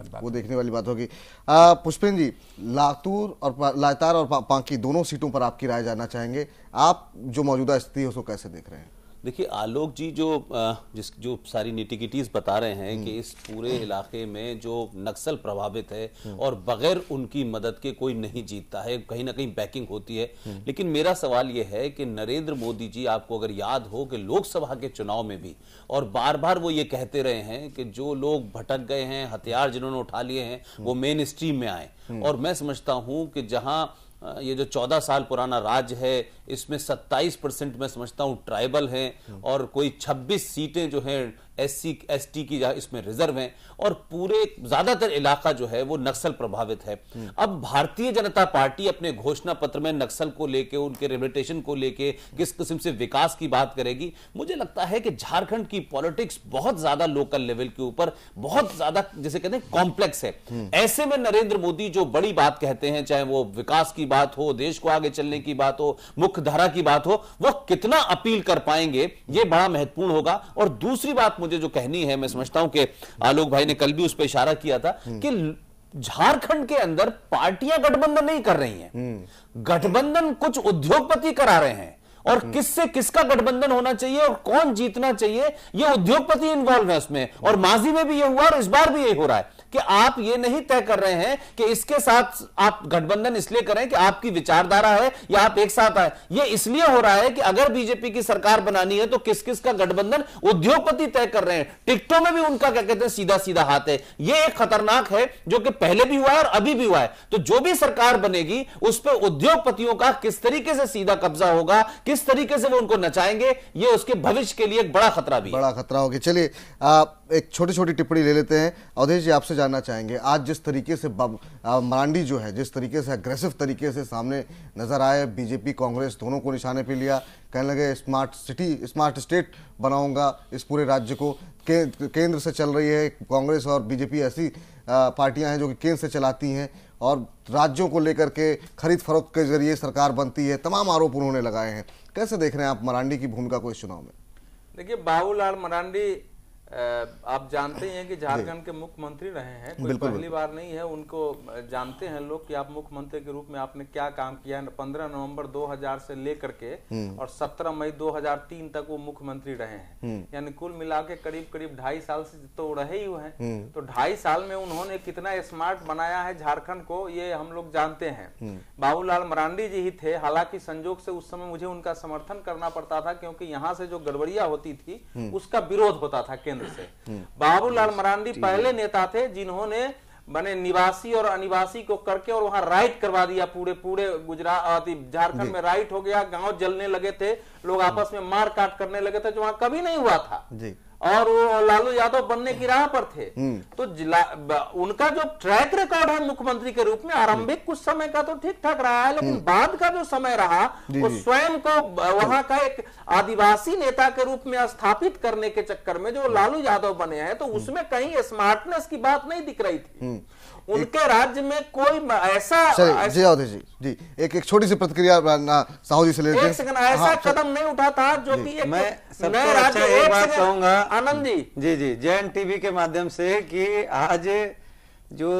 वाली बात होगी। पुष्पेंद्र जी, लातेहार और पाकी दोनों सीटों पर आपकी राय जानना चाहेंगे। आप जो मौजूदा स्थिति है उसको कैसे देख रहे हैं? देखिए आलोक जी, जो सारी निटिकिटीज बता रहे हैं कि इस पूरे इलाके में जो नक्सल प्रभावित है और बगैर उनकी मदद के कोई नहीं जीतता है, कहीं ना कहीं बैकिंग होती है। लेकिन मेरा सवाल यह है कि नरेंद्र मोदी जी, आपको अगर याद हो कि लोकसभा के चुनाव में भी और बार बार वो ये कहते रहे हैं कि जो लोग भटक गए हैं, हथियार जिन्होंने उठा लिए हैं, वो मेन स्ट्रीम में आए। और मैं समझता हूं कि जहां ये जो 14 साल पुराना राज्य है, इसमें 27% मैं समझता हूं ट्राइबल हैं, और कोई 26 सीटें जो हैं SC ST की इसमें रिजर्व हैं, और पूरे ज्यादातर इलाका जो है वो नक्सल प्रभावित है। अब भारतीय जनता पार्टी अपने घोषणा पत्र में नक्सल को लेके, उनके रिहेबिलिटेशन को लेके किस किस्म से विकास की बात करेगी। मुझे लगता है कि झारखंड की पॉलिटिक्स बहुत ज्यादा लोकल लेवल के ऊपर बहुत ज्यादा, जैसे कहते हैं, कॉम्प्लेक्स है। ऐसे में नरेंद्र मोदी जो बड़ी बात कहते हैं, चाहे वो विकास की बात हो, देश को आगे चलने की बात हो, मुख्य धारा की बात हो, वो कितना अपील कर पाएंगे, ये बड़ा महत्वपूर्ण होगा। और दूसरी बात मुझे जो कहनी है, मैं समझता हूं कि आलोक भाई ने कल भी उस पर इशारा किया था कि झारखंड के अंदर पार्टियां गठबंधन नहीं कर रही हैं, गठबंधन कुछ उद्योगपति करा रहे हैं, और किससे किसका गठबंधन होना चाहिए और कौन जीतना चाहिए, ये उद्योगपति इन्वॉल्व है उसमें। और माजी में भी ये हुआ और इस बार भी ये हो रहा है कि आप ये नहीं तय कर रहे हैं कि इसके साथ आप गठबंधन इसलिए करें कि आपकी विचारधारा है या आप एक साथ आए। ये इसलिए हो रहा है कि अगर बीजेपी की सरकार बनानी है तो किस किस का गठबंधन उद्योगपति तय कर रहे हैं। टिकटों में भी उनका क्या कहते हैं सीधा सीधा हाथ है। ये एक खतरनाक है जो कि पहले भी हुआ है और अभी भी हुआ है। तो जो भी सरकार बनेगी उस पर उद्योगपतियों का किस तरीके से सीधा कब्जा होगा, किस तरीके से वो उनको नचाएंगे, ये उसके भविष्य के लिए एक बड़ा खतरा भी है। बड़ा खतरा होगा। चलिए एक छोटी छोटी टिप्पणी ले लेते हैं। अवधेश जी, आपसे जानना चाहेंगे, आज जिस तरीके से मरांडी जो है, जिस तरीके से अग्रेसिव तरीके से सामने नजर आए, बीजेपी कांग्रेस दोनों को निशाने पे लिया, कहने लगे स्मार्ट सिटी स्मार्ट स्टेट बनाऊंगा इस पूरे राज्य को। केंद्र से चल रही है कांग्रेस और बीजेपी, ऐसी पार्टियां हैं जो कि केंद्र से चलाती हैं और राज्यों को लेकर के खरीद फरोख्त के जरिए सरकार बनती है। तमाम आरोप उन्होंने लगाए हैं। कैसे देख रहे हैं आप मरांडी की भूमिका को इस चुनाव में? देखिए, बाबूलाल मरांडी आप जानते हैं कि झारखंड के मुख्यमंत्री रहे हैं, कोई पहली बार नहीं है। उनको जानते हैं लोग कि आप मुख्यमंत्री के रूप में आपने क्या काम किया है। 15 नवंबर 2000 से लेकर के और 17 मई 2003 तक वो मुख्यमंत्री रहे हैं, यानी कुल मिला के करीब करीब 2.5 साल से तो रहे ही हुए हैं। तो 2.5 साल में उन्होंने कितना स्मार्ट बनाया है झारखंड को, ये हम लोग जानते हैं। बाबूलाल मरांडी जी ही थे। हालांकि संजोग से उस समय मुझे उनका समर्थन करना पड़ता था क्योंकि यहाँ से जो गड़बड़ियां होती थी उसका विरोध होता था केंद्र से। बाबूलाल मरांडी पहले नेता थे जिन्होंने बने निवासी और अनिवासी को करके और वहां राइट करवा दिया। पूरे गुजरात झारखंड में राइट हो गया, गांव जलने लगे थे, लोग आपस में मार काट करने लगे थे, जो वहां कभी नहीं हुआ था जी। और वो लालू यादव बनने की राह पर थे। तो उनका जो ट्रैक रिकॉर्ड है मुख्यमंत्री के रूप में, आरंभिक कुछ समय का तो ठीक ठाक रहा है, लेकिन बाद का जो समय रहा वो स्वयं को वहां का एक आदिवासी नेता के रूप में स्थापित करने के चक्कर में जो लालू यादव बने हैं, तो उसमें कहीं स्मार्टनेस की बात नहीं दिख रही थी। उनके राज्य में कोई ऐसा जी अवधेश जी एक छोटी सी प्रतिक्रिया साहू जी से लेते हैं। एक सेकंड, ऐसा कदम नहीं उठा था जो कि मैं सबसे एक बात कहूंगा आनंद जी जैन टीवी के माध्यम से कि आज जो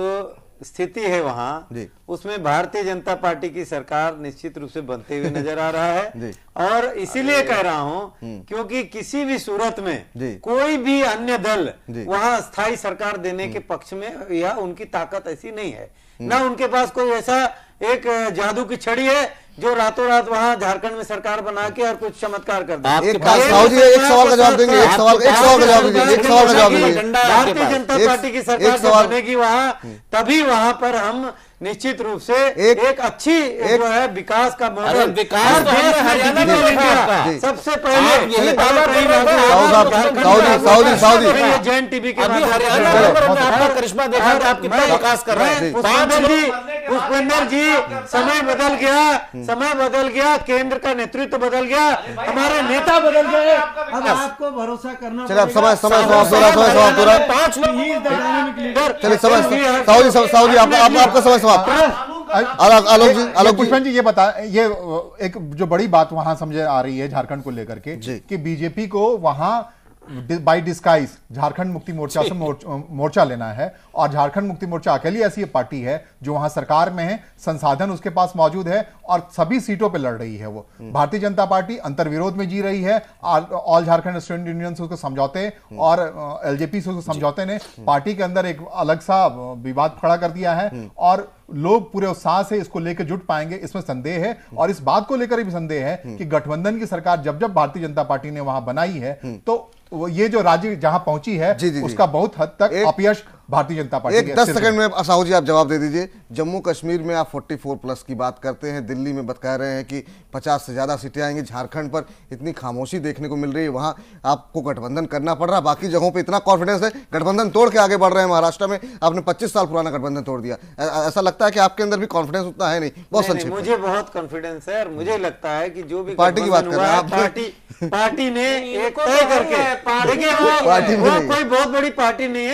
स्थिति है वहां उसमें भारतीय जनता पार्टी की सरकार निश्चित रूप से बनते हुए नजर आ रहा है। और इसीलिए कह रहा हूं क्योंकि किसी भी सूरत में कोई भी अन्य दल वहां स्थायी सरकार देने के पक्ष में या उनकी ताकत ऐसी नहीं है, ना उनके पास कोई ऐसा एक जादू की छड़ी है जो रातों रात वहां झारखंड में सरकार बना के और कुछ चमत्कार कर दे। एक सवाल का जवाब देंगे, एक सवाल का जवाब दीजिए। भारतीय जनता पार्टी की सरकार बनेगी वहां, तभी वहां पर हम निश्चित रूप से एक अच्छी जो है विकास का मॉडल सबसे पहले जैन टीवी के करिश्मा देखा आपकी विकास कर रहे हैं। पुष्पेंद्र जी, समय बदल गया, केंद्र का नेतृत्व बदल गया, हमारे नेता बदल गए। अब आपको भरोसा करना चलिए, समय समाप्त हो रहा है। 5 चलिए साहू जी आपका समय समाप्त। आलोक जी ये बता, ये एक जो बड़ी बात वहां समझ आ रही है झारखंड को लेकर के कि बीजेपी को वहां बाय डिस्गाइज झारखंड मुक्ति मोर्चा से मोर्चा लेना है, और झारखंड मुक्ति मोर्चा अकेली ऐसी पार्टी है जो वहां सरकार में है, संसाधन उसके पास मौजूद है और सभी सीटों पे लड़ रही है। वो भारतीय जनता पार्टी अंतर्विरोध में जी रही है। ऑल झारखंड स्टूडेंट यूनियन से उसको समझौते और एलजेपी से उसको समझौते ने पार्टी के अंदर एक अलग सा विवाद खड़ा कर दिया है और लोग पूरे उत्साह से इसको लेकर जुट पाएंगे, इसमें संदेह है। और इस बात को लेकर भी संदेह है कि गठबंधन की सरकार जब भारतीय जनता पार्टी ने वहां बनाई है तो ये जो राज्य जहां पहुंची है उसका बहुत हद तक अपयश भारतीय जनता पार्टी। एक 10 सेकंड में साहू जी आप जवाब दे दीजिए। जम्मू कश्मीर में आप 44+ की बात करते हैं, दिल्ली में कह रहे हैं कि 50 से ज्यादा सीटें आएंगी, झारखंड पर इतनी खामोशी देखने को मिल रही है, वहां आपको गठबंधन करना पड़ रहा है, बाकी जगहों पे इतना कॉन्फिडेंस है, गठबंधन तोड़ के आगे बढ़ रहे हैं। महाराष्ट्र में आपने 25 साल पुराना गठबंधन तोड़ दिया, ऐसा लगता है कि आपके अंदर भी कॉन्फिडेंस उतना है नहीं? बहुत संक्षेप। मुझे बहुत कॉन्फिडेंस है और मुझे लगता है कि जो भी पार्टी की बात कर रहे हैं पार्टी ने एक तय करके, देखिए वो कोई बहुत बड़ी पार्टी नहीं है,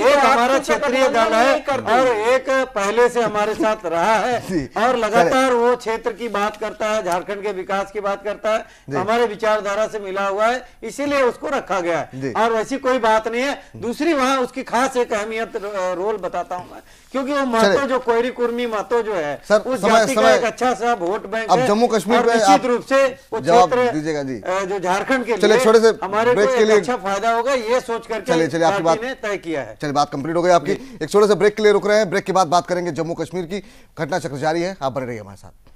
एक हमारा क्षेत्रीय दल है और एक पहले से हमारे साथ रहा है और लगातार वो क्षेत्र की बात करता है, झारखंड के विकास की बात करता है, हमारे विचारधारा से मिला हुआ है, इसीलिए उसको रखा गया है और वैसी कोई बात नहीं है। दूसरी वहां उसकी खास एक अहमियत रोल बताता हूं मैं, क्योंकि वो महतो जो कोयरी कुर्मी महतो जो है उस जाति का एक अच्छा सा वोट बैंक है। जम्मू कश्मीर में निश्चित रूप से वो क्षेत्र दीजिएगा जी, जो झारखंड के लिए छोटे से हमारे ब्रेक के लिए अच्छा फायदा होगा ये सोच करके चलिए आपकी बात ने तय किया है। चलिए बात कंप्लीट हो गई आपकी। एक छोटे से ब्रेक के लिए रुक रहे हैं, ब्रेक के बाद बात करेंगे जम्मू कश्मीर की। घटना चक्र जारी है, आप बने रहिए हमारे साथ।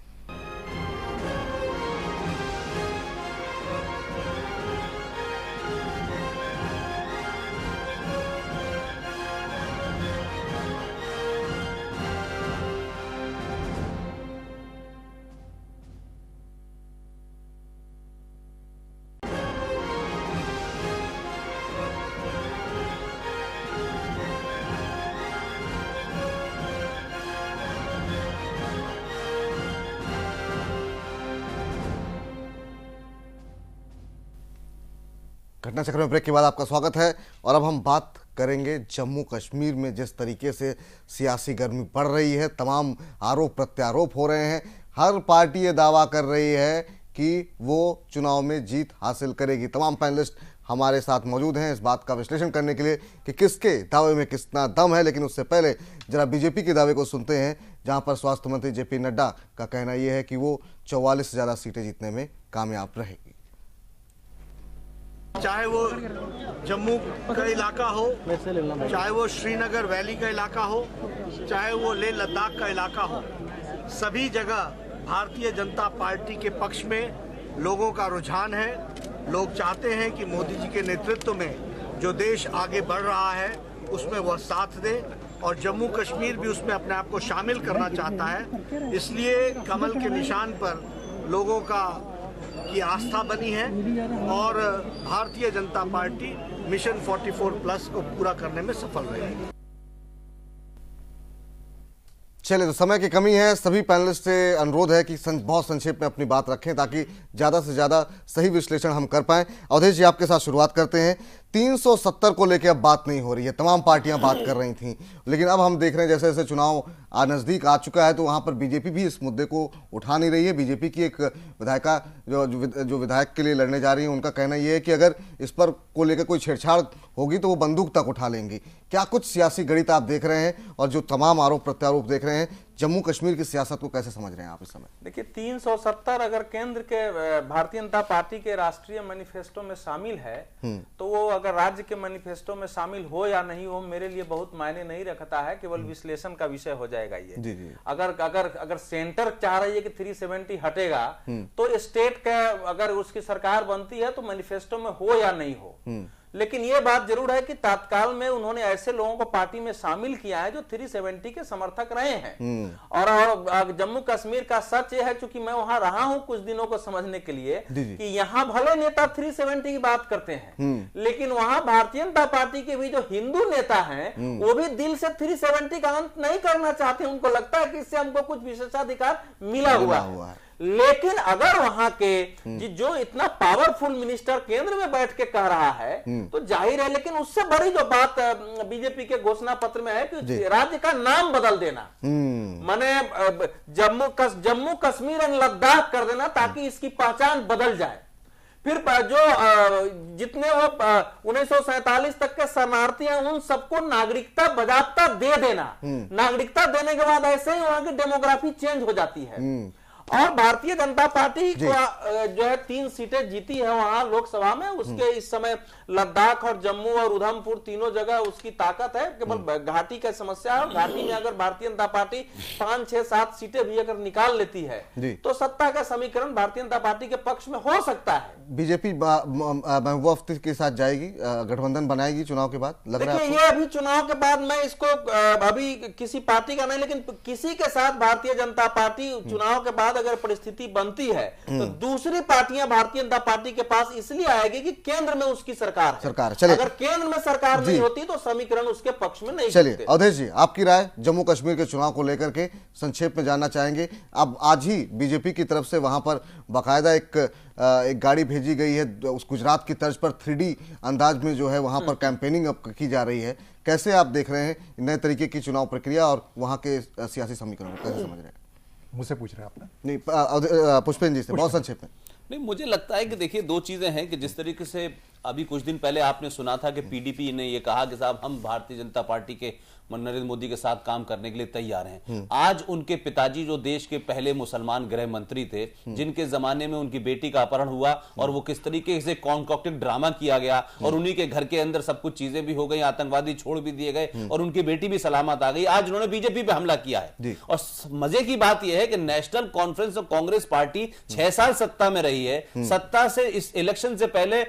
घटना चक्र में ब्रेक के बाद आपका स्वागत है और अब हम बात करेंगे जम्मू कश्मीर में जिस तरीके से सियासी गर्मी बढ़ रही है, तमाम आरोप प्रत्यारोप हो रहे हैं। हर पार्टी ये दावा कर रही है कि वो चुनाव में जीत हासिल करेगी। तमाम पैनलिस्ट हमारे साथ मौजूद हैं इस बात का विश्लेषण करने के लिए कि किसके दावे में कितना दम है। लेकिन उससे पहले जरा बीजेपी के दावे को सुनते हैं, जहां पर स्वास्थ्य मंत्री जेपी नड्डा का कहना यह है कि वो 44 से ज़्यादा सीटें जीतने में कामयाब रहेगी। चाहे वो जम्मू का इलाका हो, चाहे वो श्रीनगर वैली का इलाका हो, चाहे वो लेह लद्दाख का इलाका हो, सभी जगह भारतीय जनता पार्टी के पक्ष में लोगों का रुझान है। लोग चाहते हैं कि मोदी जी के नेतृत्व में जो देश आगे बढ़ रहा है उसमें वह साथ दे और जम्मू कश्मीर भी उसमें अपने आप को शामिल करना चाहता है। इसलिए कमल के निशान पर लोगों की आस्था बनी है और भारतीय जनता पार्टी मिशन 44+ को पूरा करने में सफल रहेगी। चलिए, तो समय की कमी है, सभी पैनलिस्ट से अनुरोध है कि बहुत संक्षेप में अपनी बात रखें ताकि ज़्यादा से ज़्यादा सही विश्लेषण हम कर पाएं। अवधेश जी, आपके साथ शुरुआत करते हैं। 370 को लेकर अब बात नहीं हो रही है, तमाम पार्टियां बात कर रही थी, लेकिन अब हम देख रहे हैं जैसे जैसे चुनाव नज़दीक आ चुका है तो वहां पर बीजेपी भी इस मुद्दे को उठा नहीं रही है। बीजेपी की एक विधायिका जो विधायक के लिए लड़ने जा रही है, उनका कहना यह है कि अगर इस पर को लेकर कोई छेड़छाड़ होगी तो वो बंदूक तक उठा लेंगी। क्या कुछ सियासी गणित आप देख रहे हैं और जो तमाम आरोप प्रत्यारोप देख रहे हैं, जम्मू कश्मीर की सियासत को कैसे समझ रहे हैं आप इस समय? देखिए, 370 अगर केंद्र के भारतीय जनता पार्टी के राष्ट्रीय मैनिफेस्टो में शामिल है तो वो अगर राज्य के मैनिफेस्टो में शामिल हो या नहीं हो मेरे लिए बहुत मायने नहीं रखता है, केवल विश्लेषण का विषय हो जाएगा ये। जी। अगर सेंटर चाह रही है कि 370 हटेगा तो स्टेट का अगर उसकी सरकार बनती है तो मैनिफेस्टो में हो या नहीं हो, लेकिन यह बात जरूर है कि तत्काल में उन्होंने ऐसे लोगों को पार्टी में शामिल किया है जो 370 के समर्थक रहे हैं। और जम्मू कश्मीर का सच यह है, चूंकि मैं वहां रहा हूं कुछ दिनों को समझने के लिए, कि यहां भले नेता 370 की बात करते हैं लेकिन वहां भारतीय जनता पार्टी के भी जो हिंदू नेता हैं वो भी दिल से 370 का अंत नहीं करना चाहते। उनको लगता है कि इससे हमको कुछ विशेषाधिकार मिला हुआ है। लेकिन अगर वहां के जो इतना पावरफुल मिनिस्टर केंद्र में बैठ के कह रहा है तो जाहिर है, लेकिन उससे बड़ी जो बात बीजेपी के घोषणा पत्र में है कि राज्य का नाम बदल देना, माने जम्मू कश्मीर और लद्दाख कर देना ताकि इसकी पहचान बदल जाए। फिर जो जितने वो 1947 तक के शरणार्थी हैं उन सबको नागरिकता बजाबता दे देना। नागरिकता देने के बाद ऐसे ही वहां की डेमोग्राफी चेंज हो जाती है। और भारतीय जनता पार्टी जो है 3 सीटें जीती है वहां लोकसभा में, उसके इस समय लद्दाख और जम्मू और उधमपुर तीनों जगह उसकी ताकत है। केवल घाटी का समस्या है, घाटी में अगर भारतीय जनता पार्टी 5, 6, 7 सीटें भी अगर निकाल लेती है तो सत्ता का समीकरण भारतीय जनता पार्टी के पक्ष में हो सकता है। बीजेपी महबूबा मुफ्ती के साथ जाएगी, गठबंधन बनाएगी चुनाव के बाद, लग रहा है? ये अभी चुनाव के बाद मैं इसको अभी किसी पार्टी का नहीं, लेकिन किसी के साथ भारतीय जनता पार्टी चुनाव के बाद बाद अगर परिस्थिति बनती है तो दूसरी पार्टियां भारतीय जनता पार्टी के पास इसलिए आएगी कि केंद्र में उसकी सरकार है। चलिए, अगर केंद्र में सरकार नहीं होती तो समीकरण उसके पक्ष में नहीं। चलिए अवधेश जी, आपकी राय जम्मू कश्मीर के चुनाव को लेकर के संक्षेप में जानना चाहेंगे। अब आज ही बीजेपी की तरफ से वहां पर बाकायदा एक गाड़ी भेजी गई है, उस गुजरात की तर्ज पर 3D अंदाज में जो है वहां पर कैंपेनिंग अब की जा रही है। कैसे आप देख रहे हैं नए तरीके की चुनाव प्रक्रिया और वहां के सियासी समीकरण को कैसे समझ रहे हैं? मुझसे पूछ रहे हैं आपने? नहीं, पुष्पेंद्र जी से बहुत संक्षेप में। नहीं, मुझे लगता है कि देखिए दो चीजें हैं कि जिस तरीके से अभी कुछ दिन पहले आपने सुना था कि पीडीपी ने ये कहा कि साहब हम भारतीय जनता पार्टी के नरेंद्र मोदी के साथ काम करने के लिए तैयार हैं। आज उनके पिताजी जो देश के पहले मुसलमान गृह मंत्री थे, जिनके जमाने में उनकी बेटी का अपहरण हुआ और वो किस तरीके से कॉन्कॉक्टेड ड्रामा किया गया और उन्हीं के घर के अंदर सब कुछ चीजें भी हो गई, आतंकवादी छोड़ भी दिए गए और उनकी बेटी भी सलामत आ गई। आज उन्होंने बीजेपी पे हमला किया है। और मजे की बात यह है कि नेशनल कॉन्फ्रेंस और कांग्रेस पार्टी 6 साल सत्ता में रही है। सत्ता से इस इलेक्शन से पहले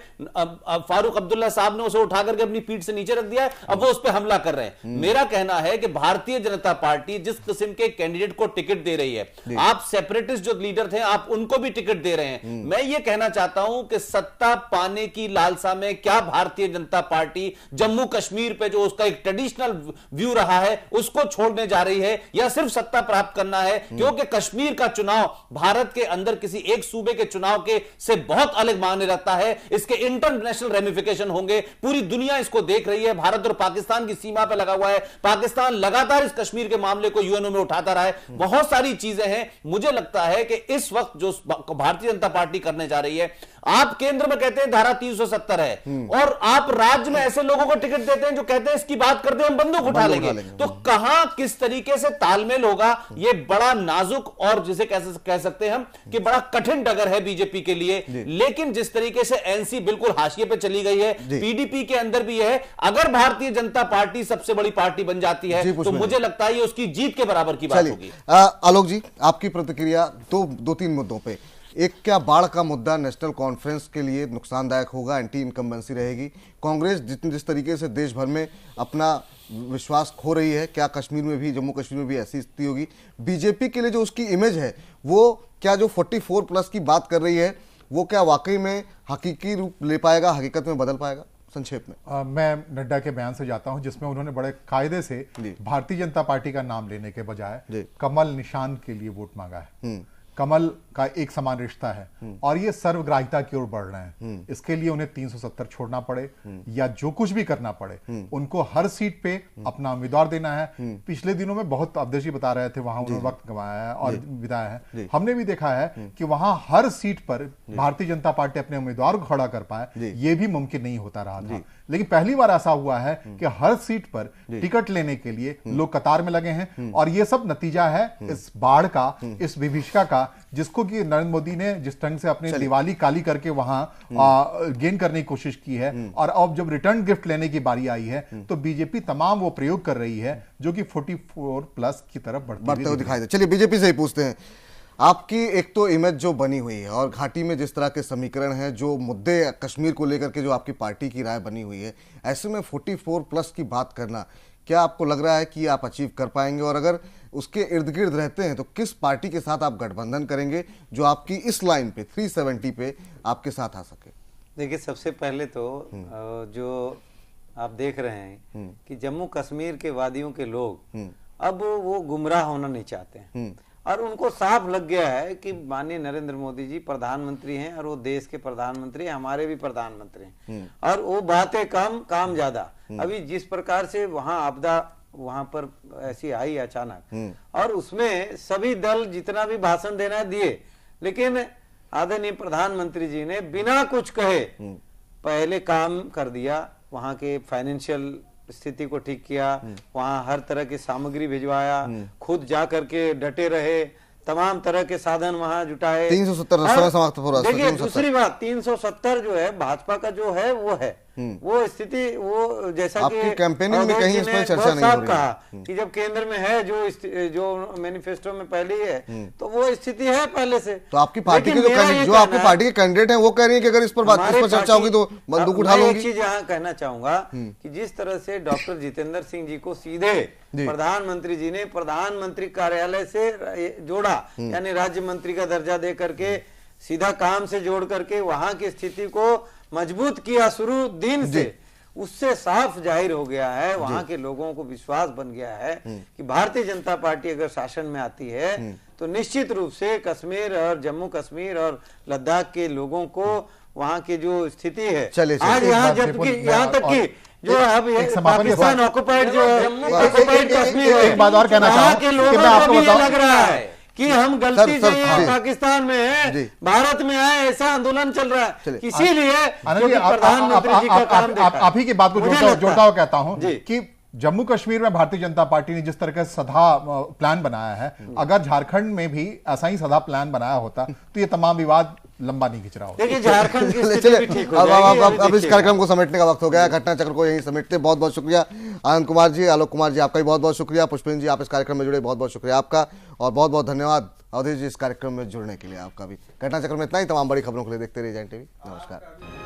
फारूक अब्दुल्ला साहब ने उसे उठा करके अपनी पीठ से नीचे रख दिया है, अब वो उस पर हमला कर रहे हैं। मेरा कहना है कि भारतीय जनता पार्टी जिस किस्म के कैंडिडेट को टिकट दे रही है, आप सेपरेटिस्ट जो लीडर थे आप उनको भी टिकट दे रहे हैं। मैं ये कहना चाहता हूं कि सत्ता पाने की लालसा में क्या भारतीय जनता पार्टी जम्मू कश्मीर पे जो उसका एक ट्रेडिशनल व्यू रहा है उसको छोड़ने जा रही है या सिर्फ सत्ता प्राप्त करना है? क्योंकि कश्मीर का चुनाव भारत के अंदर किसी एक सूबे के चुनाव के से बहुत अलग मायने रखता है। इसके इंटरनेशनल रेमिफिकेशन होंगे, पूरी दुनिया इसको देख रही है। भारत और पाकिस्तान की सीमा पे लगा हुआ है, पाकिस्तान लगातार इस कश्मीर के मामले को यूएनओ में उठाता रहा है। बहुत सारी चीजें हैं। मुझे लगता है कि इस वक्त जो भारतीय जनता पार्टी करने जा रही है, आप केंद्र में कहते हैं धारा 370 है और आप राज्य में ऐसे लोगों को टिकट देते हैं जो कहते हैं इसकी बात करते हैं हम बंदूक उठा लेंगे। तो कहां किस तरीके से तालमेल होगा, यह बड़ा नाजुक और जिसे कह सकते हैं हम कि बड़ा कठिन डगर है बीजेपी के लिए। लेकिन जिस तरीके से एनसी बिल्कुल हाशिए पे चली गई है, पीडीपी के अंदर भी है, अगर भारतीय जनता पार्टी सबसे बड़ी पार्टी बन जाती है तो मुझे लगता है ये उसकी जीत के बराबर की बात होगी। आलोक जी, आपकी प्रतिक्रिया दो तीन मुद्दों पे। एक, क्या बाढ़ का मुद्दा नेशनल कॉन्फ्रेंस के लिए नुकसानदायक होगा, एंटी इनकम्बेंसी रहेगी? कांग्रेस जिस तरीके से देश भर में अपना विश्वास खो रही है, क्या कश्मीर में भी, जम्मू कश्मीर में भी ऐसी स्थिति होगी? बीजेपी के लिए जो उसकी इमेज है, वो क्या जो 44+ की बात कर रही है वो क्या वाकई में हकीकी रूप ले पाएगा, हकीकत में बदल पाएगा? संक्षेप में। मैं नड्डा के बयान से जाता हूं जिसमें उन्होंने बड़े कायदे से भारतीय जनता पार्टी का नाम लेने के बजाय कमल निशान के लिए वोट मांगा है। कमल का एक समान रिश्ता है और ये सर्वग्राहिता की ओर बढ़ रहे हैं। इसके लिए उन्हें 370 छोड़ना पड़े या जो कुछ भी करना पड़े, उनको हर सीट पे अपना उम्मीदवार देना है। पिछले दिनों में बहुत अवधेश जी बता रहे थे वहां उन्होंने वक्त गंवाया है और बिताया है। हमने भी देखा है कि वहां हर सीट पर भारतीय जनता पार्टी अपने उम्मीदवार को खड़ा कर पाए, ये भी मुमकिन नहीं होता रहा था। लेकिन पहली बार ऐसा हुआ है कि हर सीट पर टिकट लेने के लिए लोग कतार में लगे हैं और ये सब नतीजा है इस बाढ़ का, इस विभीषिका का, जिसको कि नरेंद्र मोदी ने जिस ढंग से अपनी दिवाली काली करके वहां गेन करने की कोशिश की है। और अब जब रिटर्न गिफ्ट लेने की बारी आई है तो बीजेपी तमाम वो प्रयोग कर रही है जो कि 44+ की तरफ बढ़ते हुए दिखाई दे। चलिए बीजेपी से ही पूछते हैं, आपकी एक तो इमेज जो बनी हुई है और घाटी में जिस तरह के समीकरण हैं, जो मुद्दे कश्मीर को लेकर के जो आपकी पार्टी की राय बनी हुई है, ऐसे में 44+ की बात करना, क्या आपको लग रहा है कि आप अचीव कर पाएंगे? और अगर उसके इर्द गिर्द रहते हैं तो किस पार्टी के साथ आप गठबंधन करेंगे जो आपकी इस लाइन पे 370 पे आपके साथ आ सके? देखिए, सबसे पहले तो जो आप देख रहे हैं कि जम्मू कश्मीर के वादियों के लोग अब वो गुमराह होना नहीं चाहते हैं और उनको साफ लग गया है कि माननीय नरेंद्र मोदी जी प्रधानमंत्री हैं और वो देश के प्रधानमंत्री हैं, हमारे भी प्रधानमंत्री हैं और वो बातें कम काम ज्यादा। अभी जिस प्रकार से वहां आपदा वहां पर ऐसी आई अचानक और उसमें सभी दल जितना भी भाषण देना है दिए, लेकिन आदरणीय प्रधानमंत्री जी ने बिना कुछ कहे पहले काम कर दिया। वहां के फाइनेंशियल स्थिति को ठीक किया, वहां हर तरह की सामग्री भिजवाया, खुद जा करके डटे रहे, तमाम तरह के साधन वहां जुटाए। 370 देखिए, दूसरी बात 370 जो है भाजपा का जो है वो है वो स्थिति वो जैसा कि आपकी कैंपेनिंग में अवधेश कहीं जी इस ने पर चर्चा बहुत नहीं हो साफ रही कहा कि जब केंद्र में है जो मैनिफेस्टो में पहले ही है तो वो स्थिति है पहले से। तो आपकी पार्टी के लेकिन मेरा ये जो कहना आपकी है, पार्टी के कैंडिडेट हैं वो कह रही है कि अगर इस पर हमारे चर्चा पार्टी- होगी तो बंदूक उठा मैं एक लोगी। चीज यहाँ कहना चाहूंगा कि जिस तरह से डॉक्टर जितेंद्र सिंह जी को सीधे जी। प्रधानमंत्री जी ने प्रधानमंत्री कार्यालय से जोड़ा, यानी राज्य मंत्री का दर्जा दे करके सीधा काम से जोड़ करके वहां की स्थिति को मजबूत किया शुरू दिन से, उससे साफ जाहिर हो गया है, वहां के लोगों को विश्वास बन गया है कि भारतीय जनता पार्टी अगर शासन में आती है तो निश्चित रूप से कश्मीर और जम्मू कश्मीर और लद्दाख के लोगों को वहां की जो स्थिति है चलिए, आज चलिए, यहाँ एक बात जबकि देखो, यहाँ तक कि जो अब ये एक समापन के पाकिस्तान बाद- ऑक्युपाइड जो है, जम्मू ऑक्युपाइड कश्मीर है, एक बात और कहना वहाँ चाहूं के कि लोगों मैं आपको को भी ये बताऊं- लग रहा है कि हम गलती सर, से हाँ। ये पाकिस्तान में है, जी। भारत में आए, ऐसा आंदोलन चल रहा है, चलिए। इसीलिए आनंद क्योंकि जी, प्रधानमंत्री जी का काम देखा है। आप ही की बात को मुझे जोड़ता लगता हुआ है। कहता हूं जी। कि जम्मू कश्मीर में भारतीय जनता पार्टी ने जिस तरह का सदा प्लान बनाया है, अगर झारखंड में भी ऐसा ही सदा प्लान बनाया होता तो ये तमाम विवाद लंबा नहीं खिंच रहा होता। देखिए झारखंड की स्थिति चलिए, भी ठीक हो अब जाएगी, अभी इस देखिएगा। कार्यक्रम को समेटने का वक्त हो गया। घटना चक्र को यहीं समेटते। बहुत बहुत शुक्रिया आनंद कुमार जी, आलोक कुमार जी, आपका भी बहुत बहुत शुक्रिया। पुष्पेंद्र जी, आप इस कार्यक्रम में जुड़े, बहुत बहुत शुक्रिया आपका, और बहुत बहुत धन्यवाद अवधेश जी इस कार्यक्रम में जुड़ने के लिए आपका भी। घटना चक्र में इतना ही। तमाम बड़ी खबरों के लिए देखते रहिए जैन टीवी। नमस्कार।